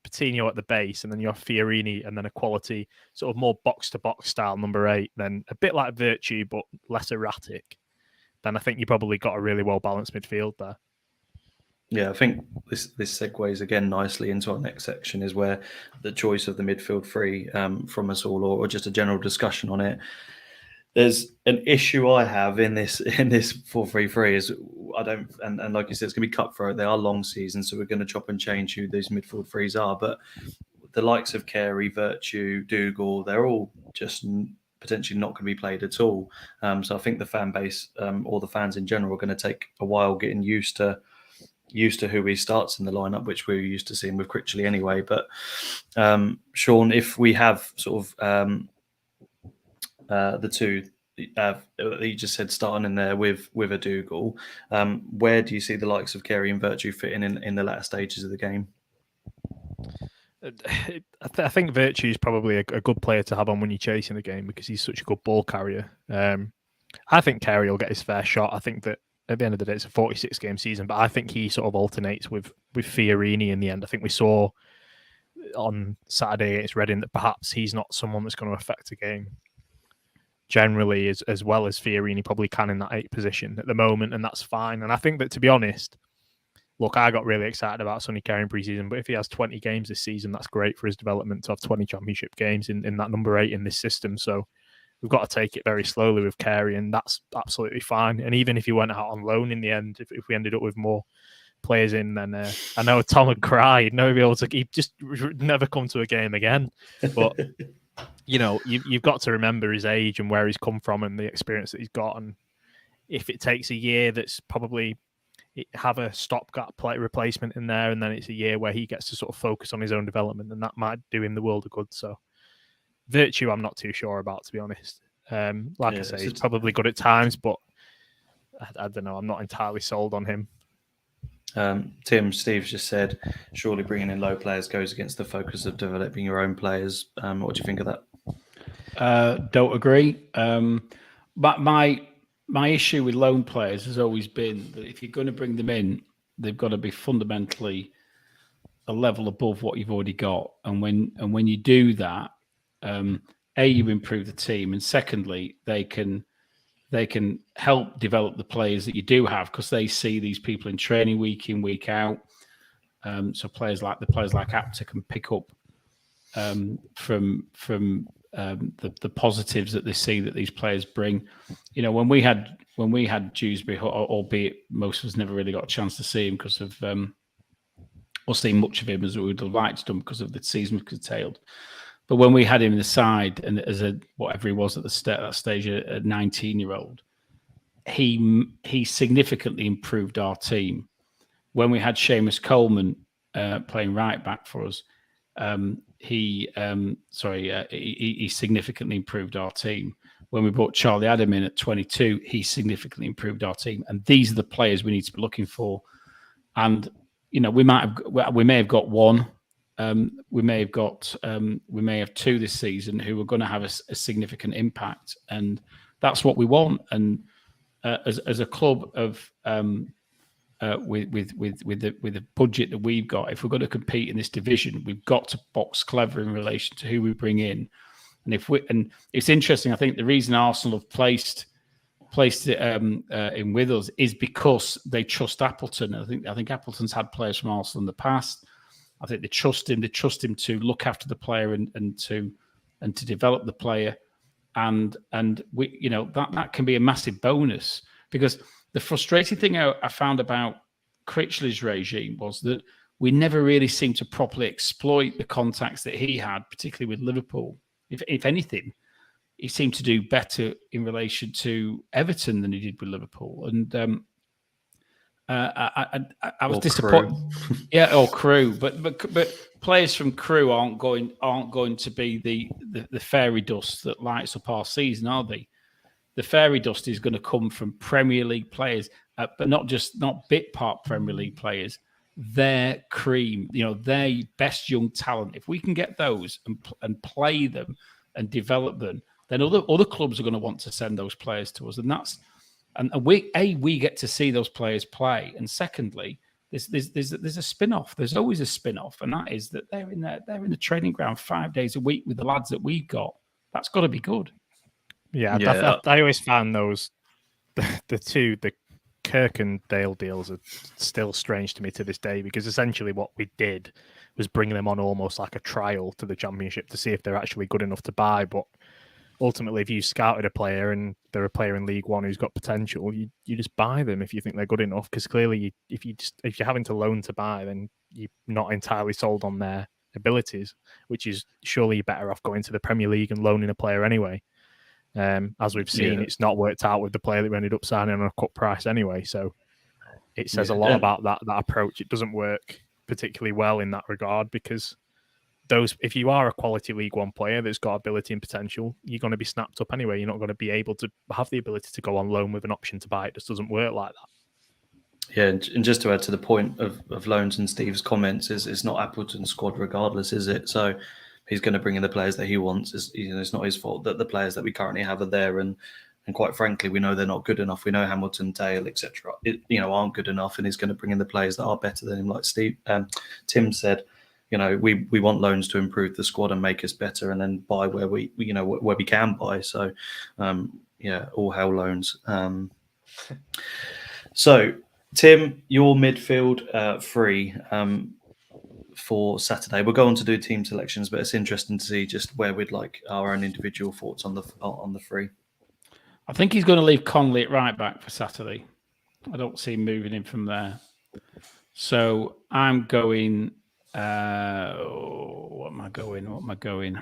Patino at the base and then you have Fiorini and then a quality sort of more box-to-box style number 8, then a bit like Virtue but less erratic, then I think you probably got a really well-balanced midfield there. Yeah, I think this segues again nicely into our next section, is where the choice of the midfield three from us all, or just a general discussion on it. There's an issue I have in this 4-3-3 is I don't, and like you said, it's going to be cutthroat. They are long seasons, so we're going to chop and change who these midfield threes are. But the likes of Carey, Virtue, Dougal, they're all just potentially not going to be played at all. So I think the fan base or the fans in general are going to take a while getting used to who he starts in the lineup, which we're used to seeing with Critchley anyway. But Sean, if we have sort of the two, you just said starting in there with a Dougal. Where do you see the likes of Carey and Virtue fitting in the latter stages of the game? I think Virtue is probably a good player to have on when you're chasing the game because he's such a good ball carrier. I think Carey will get his fair shot. I think that at the end of the day, it's a 46-game season, but I think he sort of alternates with Fiorini in the end. I think we saw on Saturday against Reading that perhaps he's not someone that's going to affect a game generally as well as Fiorini probably can in that 8 position at the moment, and that's fine. And I think that, to be honest, look, I got really excited about Sonny Carey in pre-season, but if he has 20 games this season, that's great for his development to have 20 championship games in that number 8 in this system. So we've got to take it very slowly with Carey, and that's absolutely fine. And even if he went out on loan in the end, if we ended up with more players in, then I know Tom would cry. He'd never be able to. He'd just never come to a game again. But you know, you've got to remember his age and where he's come from and the experience that he's got. And if it takes a year, that's probably have a stopgap play replacement in there, and then it's a year where he gets to sort of focus on his own development, and that might do him the world of good. So Virtue, I'm not too sure about, to be honest. Like I say, he's probably good at times, but I don't know. I'm not entirely sold on him. Steve just said, surely bringing in low players goes against the focus of developing your own players. What do you think of that? Don't agree. But my issue with loan players has always been that if you're going to bring them in, they've got to be fundamentally a level above what you've already got. And when you do that, you improve the team, and secondly, they can help develop the players that you do have because they see these people in training week in, week out. So players like Apta can pick up from the positives that they see that these players bring. You know, when we had Dewsbury, albeit most of us never really got a chance to see him because of or see much of him as we would have liked to because of the season was curtailed. But when we had him in the side and as a whatever he was at that stage, a 19-year-old, he significantly improved our team. When we had Seamus Coleman playing right back for us, he significantly improved our team. When we brought Charlie Adam in at 22, he significantly improved our team. And these are the players we need to be looking for. And you know, we may have got one. We may have 2 this season who are going to have a significant impact, and that's what we want. And as a club of with the budget that we've got, if we're going to compete in this division, we've got to box clever in relation to who we bring in. And it's interesting. I think the reason Arsenal have placed it in with us is because they trust Appleton. I think Appleton's had players from Arsenal in the past. I think they trust him. They trust him to look after the player and to develop the player, and we, you know, that can be a massive bonus. Because the frustrating thing I found about Critchley's regime was that we never really seemed to properly exploit the contacts that he had, particularly with Liverpool. If anything, he seemed to do better in relation to Everton than he did with Liverpool, and. I was disappointed. Yeah, or Crew, but players from Crew aren't going to be the fairy dust that lights up our season, are they? The fairy dust is going to come from Premier League players, but not bit part Premier League players. Their cream, you know, their best young talent. If we can get those and play them and develop them, then other clubs are going to want to send those players to us, and that's. And we get to see those players play, and secondly, there's a spin-off. There's always a spin-off, and that is that they're in the training ground 5 days a week with the lads that we've got. That's got to be good. Yeah. I always found those the Kirk and Dale deals are still strange to me to this day, because essentially what we did was bring them on almost like a trial to the Championship to see if they're actually good enough to buy, but. Ultimately, if you scouted a player and they're a player in League One who's got potential, you just buy them if you think they're good enough. Because clearly, if you're having to loan to buy, then you're not entirely sold on their abilities. Which is surely you're better off going to the Premier League and loaning a player anyway. As we've seen, It's not worked out with the player that we ended up signing on a cut price anyway. So it says a lot about that approach. It doesn't work particularly well in that regard because if you are a quality League One player that's got ability and potential, you're going to be snapped up anyway. You're not going to be able to have the ability to go on loan with an option to buy. It just doesn't work like that. Yeah, and just to add to the point of loans and Steve's comments, it's not Appleton's squad regardless, is it? So he's going to bring in the players that he wants. It's not his fault that the players that we currently have are there, and quite frankly, we know they're not good enough. We know Hamilton, Dale, etc. Aren't good enough, and he's going to bring in the players that are better than him. Like Tim said, we want loans to improve the squad and make us better, and then buy where we can buy. So, all hail loans. So, Tim, your midfield free for Saturday. We'll go on to do team selections, but it's interesting to see just where we'd like our own individual thoughts on the free. I think he's going to leave Connolly at right back for Saturday. I don't see him moving in from there. So I'm going. What am I going?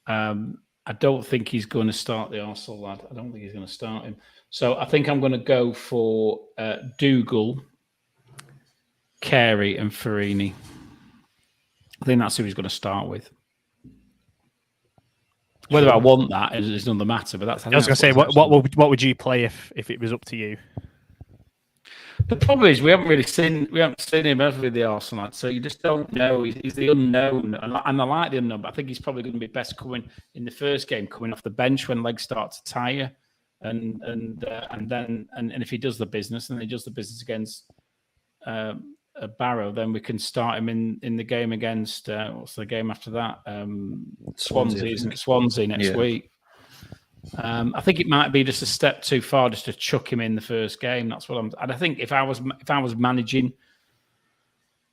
I don't think he's going to start the Arsenal lad. I don't think he's going to start him. So I think I'm going to go for Dougal, Carey, and Farini. I think that's who he's going to start with. Whether I want that is another matter, but that's. I was going to say, what would you play if it was up to you? The problem is we haven't seen him ever with the Arsenal lad, so you just don't know. He's the unknown, and I like the unknown. But I think he's probably going to be best coming in the first game, coming off the bench when legs start to tire, and if he does the business, and he does the business against Barrow, then we can start him in the game against what's the game after that? Swansea, isn't it? Swansea next week. I think it might be just a step too far just to chuck him in the first game. That's what and I think if I was managing,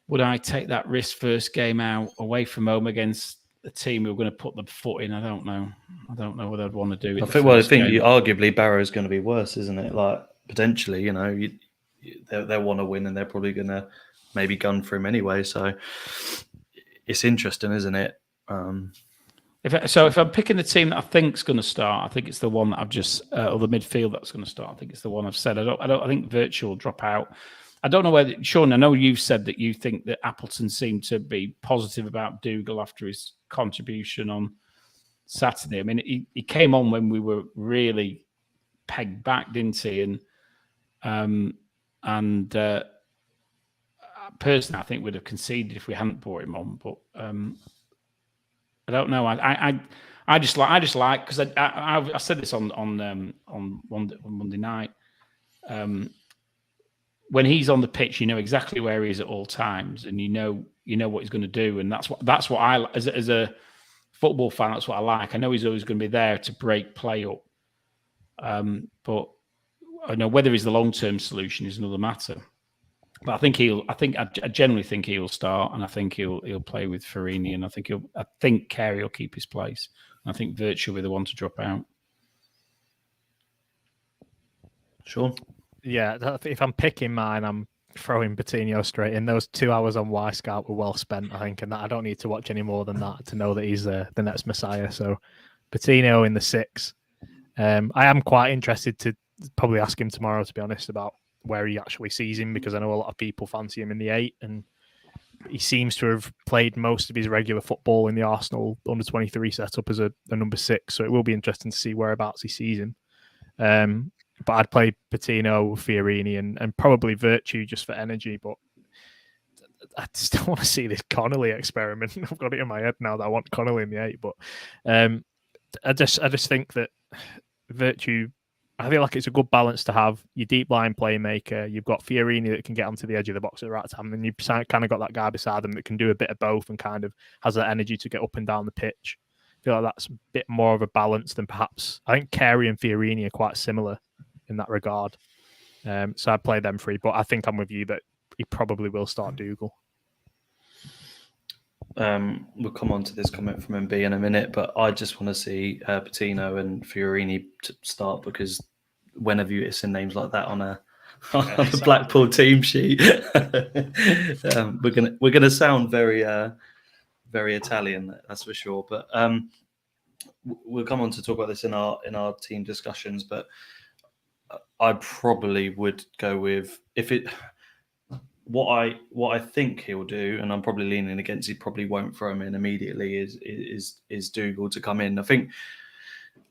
would I take that risk first game out away from home against a team who are going to put the foot in? I don't know. I don't know whether I'd want to do it. I think arguably Barrow's going to be worse, isn't it? Like potentially, they'll want to win and they're probably going to maybe gun for him anyway. So it's interesting, isn't it? If I'm picking the team that I think's going to start, I think it's the one that I've just, or the midfield that's going to start. I think it's the one I've said. I think Virtue will drop out. I don't know whether, Sean, I know you've said that you think that Appleton seemed to be positive about Dougal after his contribution on Saturday. I mean, he came on when we were really pegged back, didn't he? And personally, I think we'd have conceded if we hadn't brought him on. But I don't know. I just like because I said this on Monday night. When he's on the pitch, you know exactly where he is at all times, and you know what he's going to do, and that's what I as a football fan. That's what I like. I know he's always going to be there to break play up, but I know whether he's the long-term solution is another matter. But I generally think he'll start, and I think he'll play with Farini, and I think Carey will keep his place, and I think Virtue will be the one to drop out. Sure. Yeah, if I'm picking mine, I'm throwing Patino straight in. Those 2 hours on Y Scout were well spent, I think, and that I don't need to watch any more than that to know that he's the next Messiah. So Patino in the 6. I am quite interested to probably ask him tomorrow, to be honest, about where he actually sees him, because I know a lot of people fancy him in the 8, and he seems to have played most of his regular football in the Arsenal under-23 setup as a number 6. So it will be interesting to see whereabouts he sees him. But I'd play Patino, Fiorini, and probably Virtue just for energy. But I still want to see this Connolly experiment. I've got it in my head now that I want Connolly in the 8. But I just think that Virtue, I feel like it's a good balance to have your deep line playmaker. You've got Fiorini that can get onto the edge of the box at the right time, and you've kind of got that guy beside him that can do a bit of both and kind of has that energy to get up and down the pitch. I feel like that's a bit more of a balance than perhaps. I think Carey and Fiorini are quite similar in that regard. So I'd play them 3, but I think I'm with you that he probably will start Dougal. We'll come on to this comment from MB in a minute, but I just want to see Patino and Fiorini start, because whenever you see names like that on a Blackpool team sheet, we're gonna sound very Italian, that's for sure. But we'll come on to talk about this in our team discussions. But I probably would go with, what I think he'll do, and I'm probably leaning against, he probably won't throw him in immediately. Is Dougal to come in? I think.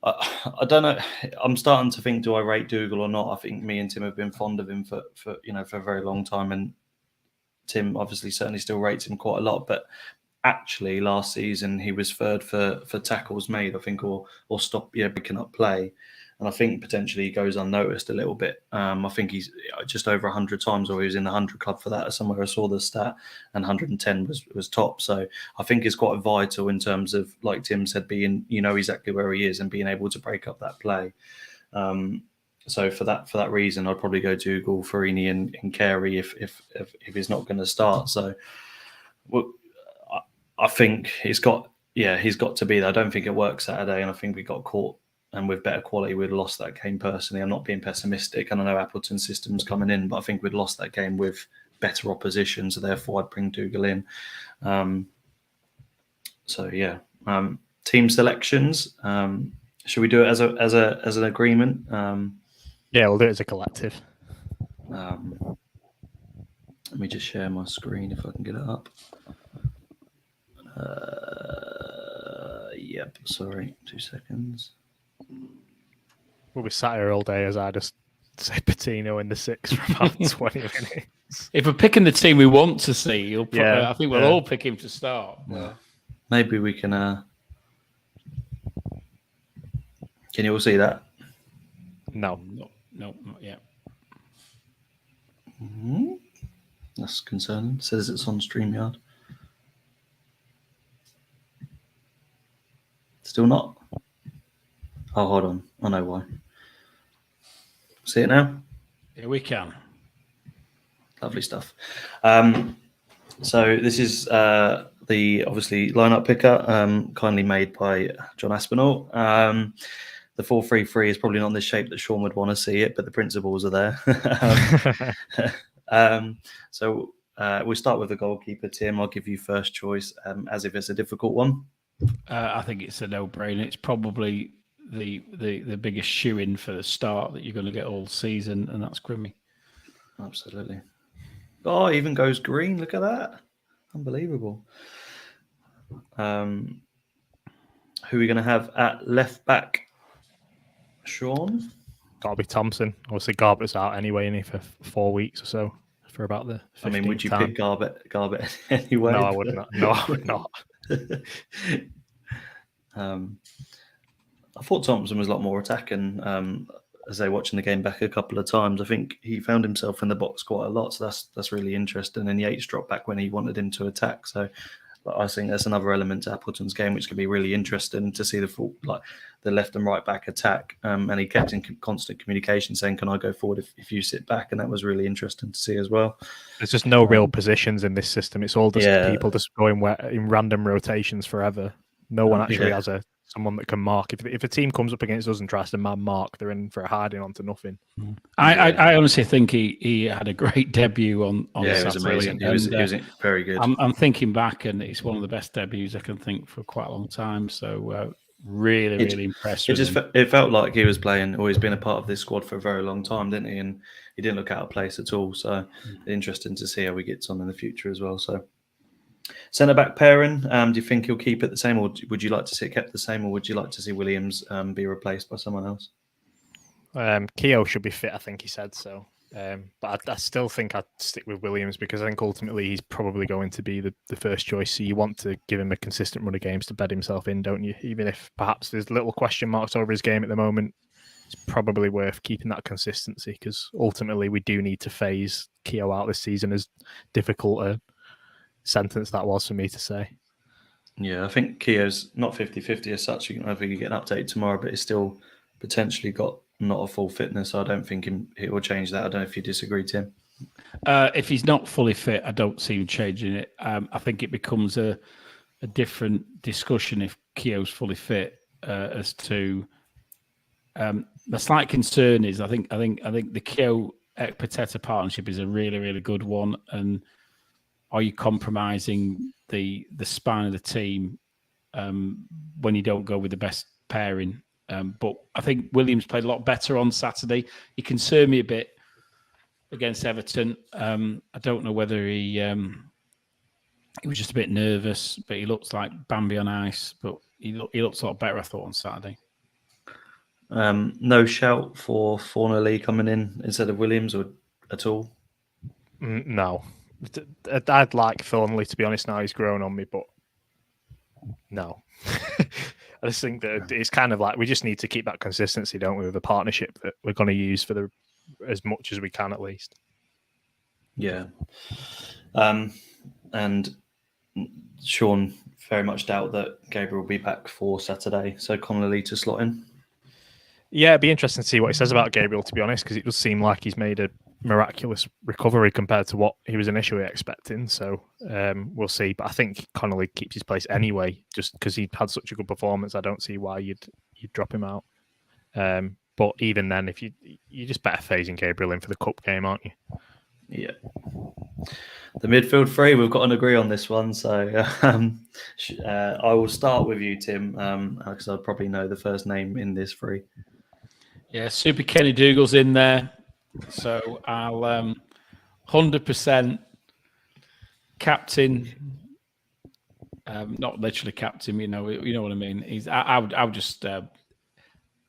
I don't know. I'm starting to think, do I rate Dougal or not? I think me and Tim have been fond of him for a very long time, and Tim obviously certainly still rates him quite a lot. But actually, last season he was third for tackles made, I think, or stop breaking up play. And I think potentially he goes unnoticed a little bit. I think he's just over 100 times, or he was in the 100 club for that. Somewhere I saw the stat, and 110 was top. So I think it's quite vital in terms of, like Tim said, being exactly where he is and being able to break up that play. So for that reason, I'd probably go Dougal, Farini, and Carey if he's not going to start. So I think he's got to be there. I don't think it works Saturday, and I think we got caught. And with better quality, we'd lost that game personally. I'm not being pessimistic, and I know Appleton's system's coming in, but I think we'd lost that game with better opposition. So therefore, I'd bring Dougal in. Team selections. Should we do it as an agreement? Yeah, we'll do it as a collective. Let me just share my screen if I can get it up. Yep. Sorry, 2 seconds. We'll be sat here all day as I just say Patino in the 6 for about 20 minutes. If we're picking the team we want to see, I think we'll all pick him to start. Yeah. Maybe we can. Can you all see that? No, not yet. Mm-hmm. That's concerning. It says it's on StreamYard. Still not? Oh, hold on. I know why. See it now? Yeah, we can. Lovely stuff. So this is the obviously lineup picker, kindly made by John Aspinall. The 4-3-3 is probably not in the shape that Sean would want to see it, but the principles are there. So we'll start with the goalkeeper, Tim. I'll give you first choice, as if it's a difficult one. I think it's a no-brainer. It's probably the biggest shoe-in for the start that you're going to get all season, and that's Grimmy. Absolutely. Oh, it even goes green. Look at that. Unbelievable. Who are we going to have at left back? Sean? Got to be Thompson. Obviously, Garbutt's out anyway, and for 4 weeks or so for about the 15th. I mean, would you time. pick Garbutt anyway? No, I would not. No, I would not. I thought Thompson was a lot more attacking. As I watching the game back a couple of times, I think he found himself in the box quite a lot. So that's really interesting. And Yates dropped back when he wanted him to attack. So I think that's another element to Appleton's game, which could be really interesting to see the left and right back attack. And he kept in constant communication, saying, "Can I go forward if you sit back?" And that was really interesting to see as well. There's just no real positions in this system. It's all just people just going in random rotations forever. No one actually has someone that can mark. If a team comes up against us and tries to man mark, they're in for a hiding onto nothing. I honestly think he had a great debut on Saturday. It was amazing. He was very good. I'm thinking back, and it's one of the best debuts I can think for quite a long time. So really impressed. It felt like he was playing, or he's been a part of this squad for a very long time, didn't he? And he didn't look out of place at all. So interesting to see how he gets on in the future as well. So centre back pairing, do you think he'll keep it the same, or would you like to see it kept the same, or would you like to see Williams be replaced by someone else? Keogh should be fit, I think he said so. But I still think I'd stick with Williams, because I think ultimately he's probably going to be the first choice. So you want to give him a consistent run of games to bed himself in, don't you? Even if perhaps there's little question marks over his game at the moment, it's probably worth keeping that consistency, because ultimately we do need to phase Keogh out this season, as difficult a sentence that was for me to say. Yeah, I think Keogh's not 50-50 as such. I think you get an update tomorrow, but he's still potentially got not a full fitness. So I don't think he will change that. I don't know if you disagree, Tim. If he's not fully fit, I don't see him changing it. I think it becomes a different discussion if Keogh's fully fit, as to the slight concern is I think the Keogh Pateta partnership is a really, really good one. And are you compromising the spine of the team when you don't go with the best pairing? But I think Williams played a lot better on Saturday. He concerned me a bit against Everton. I don't know whether he was just a bit nervous, but he looks like Bambi on ice. But he looks a lot better, I thought, on Saturday. No shout for Fornelli coming in instead of Williams or at all? No. I'd like Thornley, to be honest, now he's grown on me, but no. I just think that it's kind of like we just need to keep that consistency, don't we, with the partnership that we're going to use for as much as we can at least. Yeah. And Sean very much doubt that Gabriel will be back for Saturday, so Connolly to slot in. Yeah, it'd be interesting to see what he says about Gabriel, to be honest, because it does seem like he's made a miraculous recovery compared to what he was initially expecting. So we'll see. But I think Connolly keeps his place anyway, just because he had such a good performance. I don't see why you'd drop him out. But even then, if you're just better phasing Gabriel in for the cup game, aren't you? Yeah. The midfield three, we've got an agree on this one. So I will start with you, Tim, because I probably know the first name in this three. Yeah, Super Kenny Dougal's in there. So I'll 100% captain, not literally captain, you know what I mean. I would just at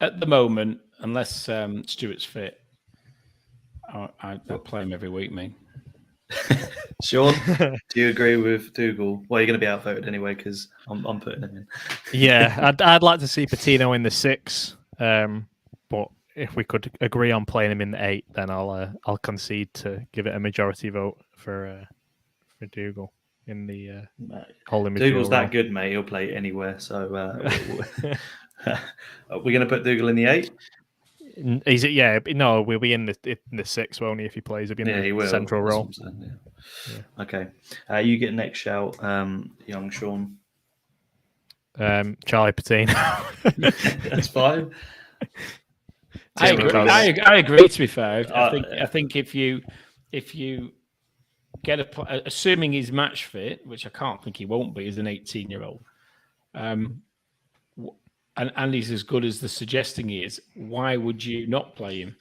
the moment, unless Stuart's fit, I'll play him every week, mate. Sean, do you agree with Dougal? Well, you're going to be outvoted anyway because I'm putting him in. Yeah, I'd like to see Patino in the 6, but if we could agree on playing him in the 8, then I'll concede to give it a majority vote for Dougal in the holding midfield. Dougal's that good, mate. He'll play anywhere. So are we going to put Dougal in the 8? Is it? Yeah, no, we'll be in the 6, won't he? If he plays, he'll be in the central role. Yeah. Okay, you get next shout, young Sean. Charlie Patino. That's fine. I agree. To be fair, I think if you get assuming he's match fit, which I can't think he won't be as an 18-year-old, and he's as good as the suggesting he is, why would you not play him?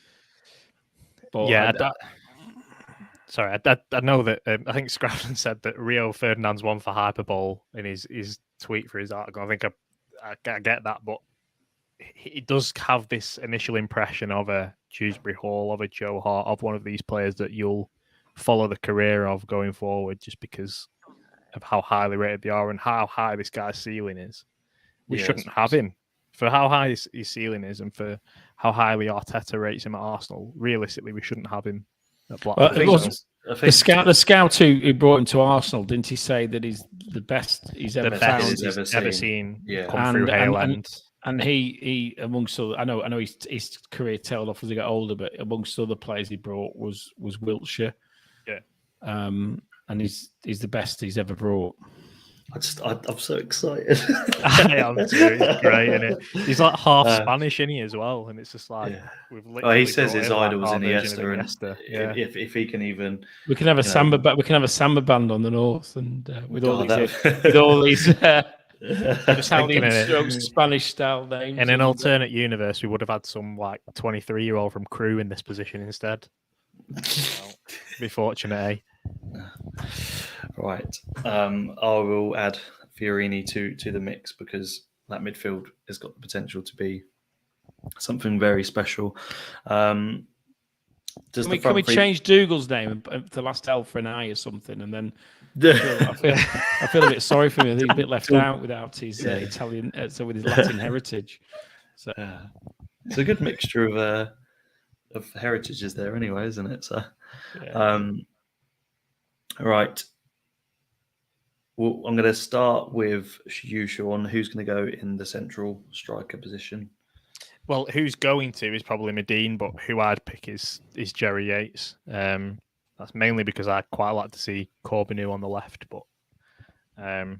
But yeah, sorry, I know that I think Scrappton said that Rio Ferdinand's one for hyperbole in his tweet for his article. I think I get that, but he does have this initial impression of a Dewsbury Hall, of a Joe Hart, of one of these players that you'll follow the career of going forward just because of how highly rated they are and how high this guy's ceiling is. We shouldn't have him. For how high his ceiling is and for how highly Arteta rates him at Arsenal, realistically, we shouldn't have him at Blackpool. The scout who brought him to Arsenal, didn't he say that he's the best he's ever seen yeah. come through Hale End? And he amongst other, I know his career tailed off as he got older, but amongst other players he brought was Wiltshire. Yeah. And he's the best he's ever brought. I'm so excited. I am too. It's great, isn't it? He's like half Spanish, isn't he, as well? And it's just like we've literally. He says his idol was Iniesta, and if he can even, we can have a samba. We can have a samba band on the north, and with all these Italian Spanish style names. In an alternate universe, we would have had some like 23-year-old from Crewe in this position instead. Be fortunate, eh? Right. I will add Fiorini to the mix because that midfield has got the potential to be something very special. Can we change Dougal's name to last L for an I or something? And then I feel a bit sorry for him. He's a bit left out without his Italian, so with his Latin heritage. So it's a good mixture of heritages there, anyway, isn't it? So, right. Well, I'm going to start with you, Sean. Who's going to go in the central striker position? Well, who's going to is probably Medine, but who I'd pick is Jerry Yates. That's mainly because I'd quite like to see Corbeanu on the left, but I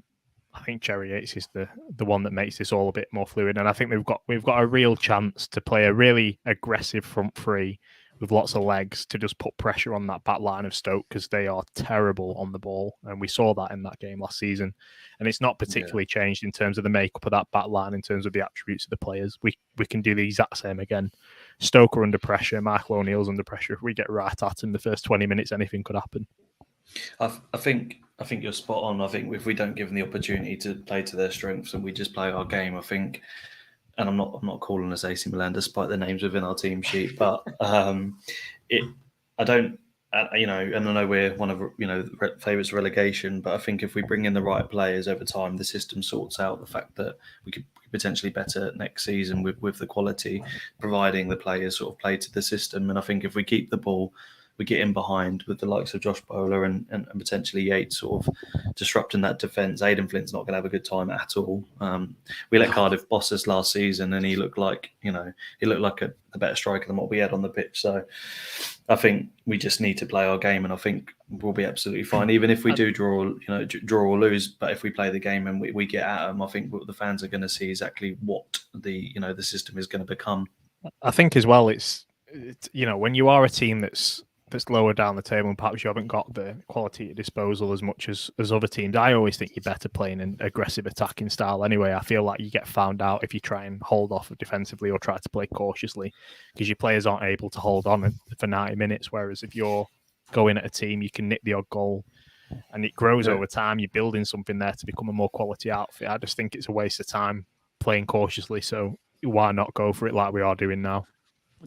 think Jerry Yates is the one that makes this all a bit more fluid. And I think we've got a real chance to play a really aggressive front three with lots of legs to just put pressure on that back line of Stoke because they are terrible on the ball. And we saw that in that game last season. And it's not particularly changed in terms of the makeup of that back line, in terms of the attributes of the players. We can do the exact same again. Stoke are under pressure. Michael O'Neill's under pressure. If we get right at him the first 20 minutes, anything could happen. I think you're spot on. I think if we don't give them the opportunity to play to their strengths and we just play our game, I think. And I'm not calling us AC Milan despite the names within our team sheet, but I don't. And I know we're one of favourites of relegation, but I think if we bring in the right players over time, the system sorts out the fact that we could potentially better next season with the quality, providing the players sort of play to the system. And I think if we keep the ball, we get in behind with the likes of Josh Bowler and potentially Yates sort of disrupting that defence. Aidan Flint's not going to have a good time at all. We let Cardiff boss us last season, and he looked like a better striker than what we had on the pitch. So I think we just need to play our game, and I think we'll be absolutely fine, even if we do draw or lose. But if we play the game and we get at them, I think the fans are going to see exactly what the system is going to become. I think as well, it's when you are a team that's lower down the table and perhaps you haven't got the quality at disposal as much as other teams, I always think you're better playing an aggressive attacking style anyway. I feel like you get found out if you try and hold off defensively or try to play cautiously because your players aren't able to hold on for 90 minutes, whereas if you're going at a team, you can nick the odd goal and it grows over time. You're building something there to become a more quality outfit. I just think it's a waste of time playing cautiously, so why not go for it like we are doing now?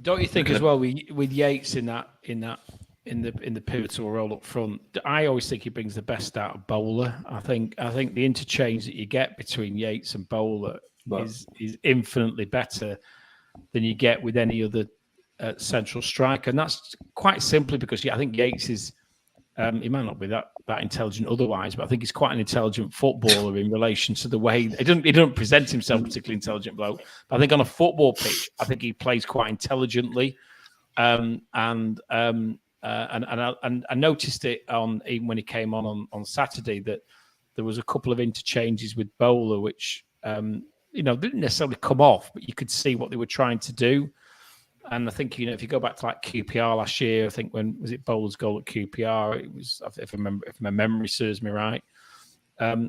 Don't you think as well with Yates in the pivotal role up front? I always think he brings the best out of Bowler. I think the interchange that you get between Yates and Bowler is infinitely better than you get with any other central striker, and that's quite simply because I think Yates is. He might not be that intelligent otherwise, but I think he's quite an intelligent footballer in relation to the way he doesn't present himself particularly intelligent bloke. But I think on a football pitch, I think he plays quite intelligently. And I noticed it even when he came on Saturday that there was a couple of interchanges with Bowler, which didn't necessarily come off, but you could see what they were trying to do. And I think, if you go back to like QPR last year, I think when was it Bowler's goal at QPR? It was, if my memory serves me right,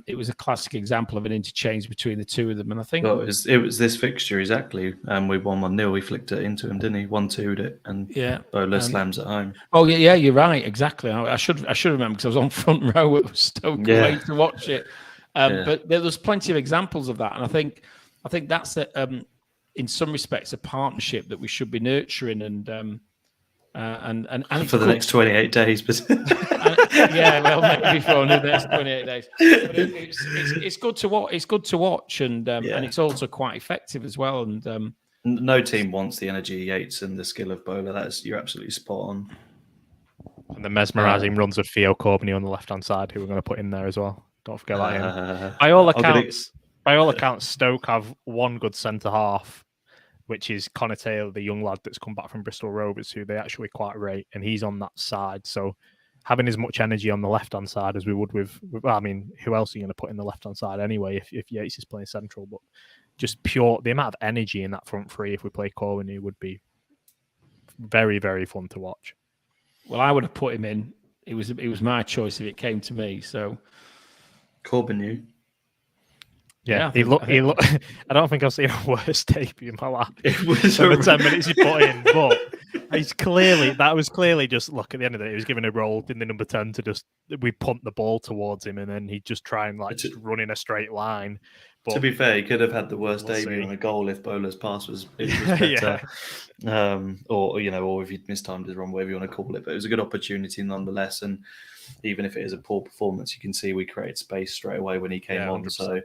it was a classic example of an interchange between the two of them. And I think it was this fixture exactly. We won 1-0. He flicked it into him, didn't he? 1-2'd it, and Bowler slams at home. Oh yeah, you're right, exactly. I should remember because I was on front row at Stoke away to watch it. But there's plenty of examples of that, and I think that's in some respects, a partnership that we should be nurturing and for the next 28 days. But maybe for the next 28 days. But it's good to watch. It's good to watch, and it's also quite effective as well. And no team wants the energy Yates and the skill of Bowler. You're absolutely spot on. And the mesmerising runs of Theo Corbeny on the left hand side, who we're going to put in there as well. Don't forget about him. By all accounts, Stoke have one good centre half, which is Connor Taylor, the young lad that's come back from Bristol Rovers, who they actually quite rate, and he's on that side. So having as much energy on the left-hand side as we would with who else are you going to put in the left-hand side anyway if Yates is playing central? But just the amount of energy in that front three if we play Corbeny would be very, very fun to watch. Well, I would have put him in. It was my choice if it came to me. So Corbeny. Yeah, he look. I don't think I've seen a worse debut in my life. It was the 10 minutes he put in, but that was clearly just look. At the end of it, he was given a role in the number 10 to we pumped the ball towards him, and then he'd just try and just run in a straight line. But to be fair, he could have had the worst debut on a goal if Bowler's pass was better, or if he'd mistimed his run, whatever you want to call it. But it was a good opportunity nonetheless, and even if it is a poor performance, you can see we created space straight away when he came on. 100%. So.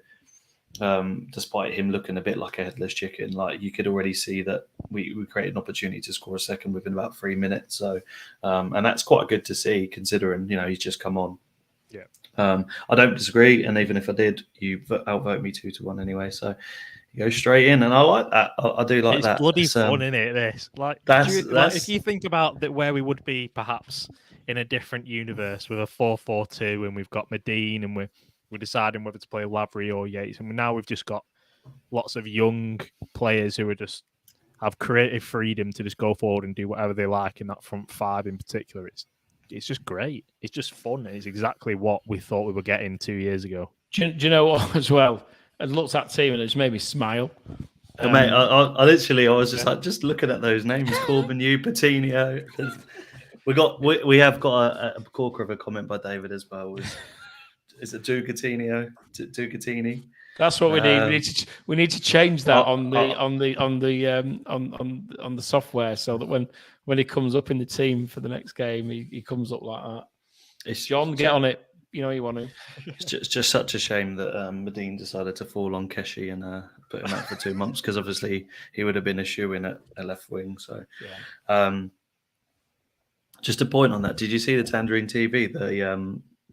Despite him looking a bit like a headless chicken, like you could already see that we created an opportunity to score a second within about 3 minutes. So, and that's quite good to see considering, he's just come on. Yeah. I don't disagree. And even if I did, you outvote me 2-1 anyway. So you go straight in. And I like that. I do like that. It's bloody fun, isn't it? This, if you think about where we would be perhaps in a different universe with a 4-4-2 and we've got Medine and we're deciding whether to play Lavery or Yates. And now we've just got lots of young players who are just have creative freedom to just go forward and do whatever they like in that front five in particular. It's just great. It's just fun. It's exactly what we thought we were getting 2 years ago. Do you know what as well? I looked at that team and it's made me smile Mate, I literally, I was just like, just looking at those names: Corbin, you, Patino. We have got a corker of a comment by David as well. Is it Dugatini? That's what we need. We need to change that on the software so that when he comes up in the team for the next game, he comes up like that. It's John, get on it. You know you want to. It's just such a shame that Medine decided to fall on Keshi and put him out for 2 months, because obviously he would have been a shoe-in at a left wing. So, just a point on that. Did you see the Tangerine TV?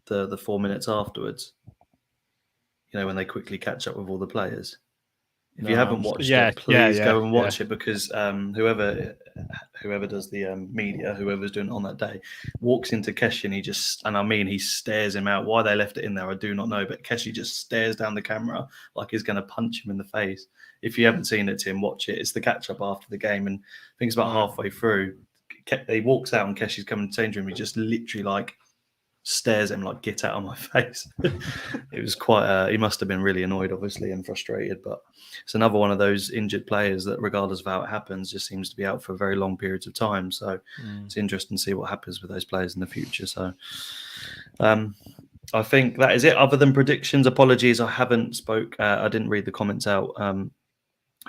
The 4 minutes afterwards. You know, when they quickly catch up with all the players. If you haven't watched it, please go and watch it, because whoever does the media, whoever's doing it on that day, walks into Keshi and he stares him out. Why they left it in there, I do not know. But Keshi just stares down the camera like he's going to punch him in the face. If you haven't seen it, Tim, watch it. It's the catch up after the game, and I think it's about halfway through. He walks out and Keshi's coming to the change room. He just literally like stares at him like, get out of my face. It was quite he must have been really annoyed, obviously, and frustrated. But it's another one of those injured players that, regardless of how it happens, just seems to be out for very long periods of time. So it's interesting to see what happens with those players in the future. So I think that is it. Other than predictions, apologies, I haven't I didn't read the comments out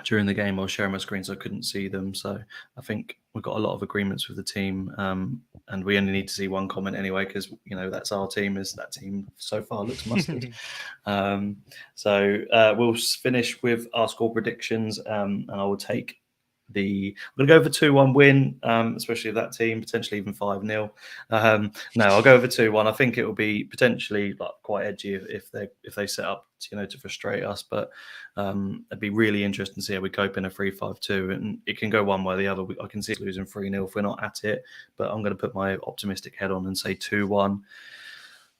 during the game. I was sharing my screen, so I couldn't see them. So I think we've got a lot of agreements with the team, and we only need to see one comment anyway, because that's our team. Is that team so far looks mustard. So we'll finish with our score predictions, and I will take I'm going to go for 2-1 win, especially if that team, potentially even 5-0. No, I'll go over 2-1. I think it will be potentially quite edgy if they set up to frustrate us, but it'd be really interesting to see how we cope in a 3-5-2, and it can go one way or the other. I can see us losing 3-0 if we're not at it, but I'm going to put my optimistic head on and say 2-1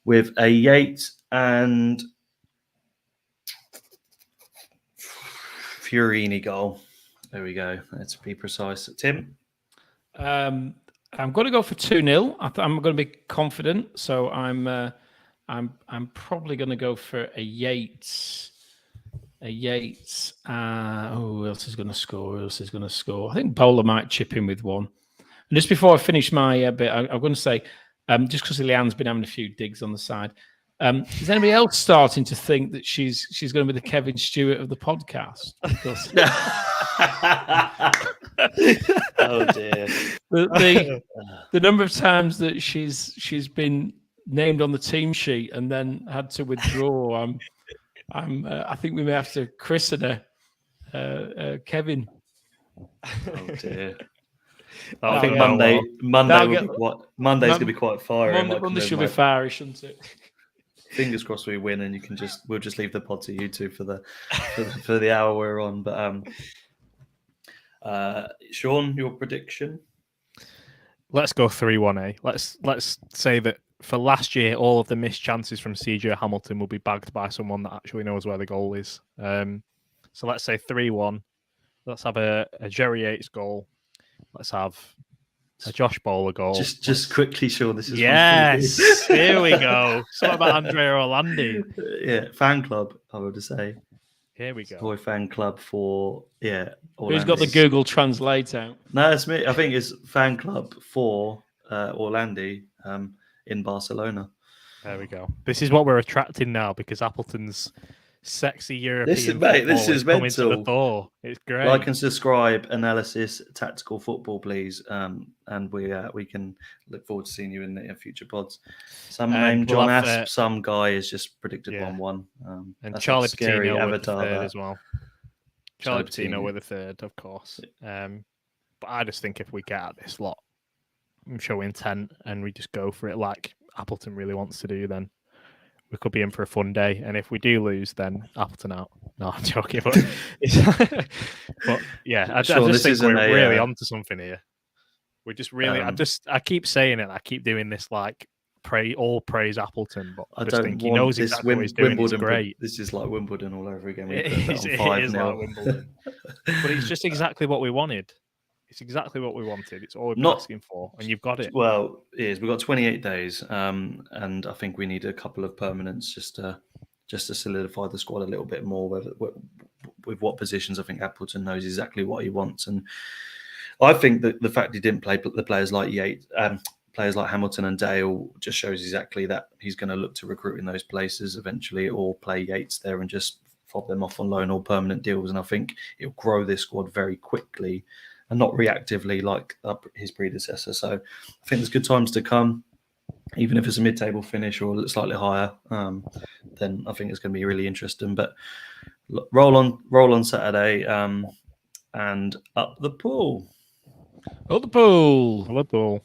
with a Yates and Fiorini goal. There we go. Let's be precise. Tim? I'm going to go for 2-0. I'm going to be confident, so I'm probably going to go for a Yates. Who else is going to score? I think Bowler might chip in with one. And just before I finish my bit, I'm going to say, just because Leanne's been having a few digs on the side, is anybody else starting to think that she's going to be the Kevin Stewart of the podcast? Oh dear! The number of times that she's been named on the team sheet and then had to withdraw, I think we may have to christen her Kevin. Oh dear! I think Monday's going to be quite fiery. Monday should be fiery, shouldn't it? Fingers crossed we win, and we'll just leave the pod to you two for the hour we're on. But Sean, your prediction? Let's go 3-1. Let's say that for last year, all of the missed chances from CJ Hamilton will be bagged by someone that actually knows where the goal is. So let's say 3-1. Let's have a Jerry Yates goal. Let's have a Josh Bowler goal. Just quickly, Sean. This is yes. Here we go. Something about Andrea Orlandi. Yeah, fan club. I would say. Here we go. Boy fan club for Orlandi. Who's got the Google Translate out? No, it's me. I think it's fan club for Orlandi in Barcelona. There we go. This is what we're attracting now, because Appleton's sexy European this is coming mental. to the door. It's great. Like and subscribe, analysis, tactical football, please. And we can look forward to seeing you in future pods. Some name John Asp, some guy has just predicted 1-1. And Charlie Patino with the third as well. Charlie Patino with the third, of course. But I just think if we get at this lot, show intent, and we just go for it like Appleton really wants to do, then we could be in for a fun day. And if we do lose, then Appleton out. No, I'm joking. But yeah, I just think we're really onto something here. We're just really. I keep saying it. I keep doing this like praise Appleton, but I just think he knows exactly what he's doing. It's great. This is like Wimbledon all over again. It is like Wimbledon, but it's just exactly what we wanted. It's exactly what we wanted. It's all we've been asking for, and you've got it. Well, it is. We've got 28 days, and I think we need a couple of permanents just to solidify the squad a little bit more. with what positions. I think Appleton knows exactly what he wants, and I think that the fact he didn't play the players like Yates, players like Hamilton and Dale, just shows exactly that he's going to look to recruit in those places eventually, or play Yates there and just fob them off on loan or permanent deals. And I think it'll grow this squad very quickly and not reactively like his predecessor. So I think there's good times to come. Even if it's a mid-table finish or slightly higher, then I think it's going to be really interesting. But roll on Saturday and up the pool. Up the pool. Liverpool.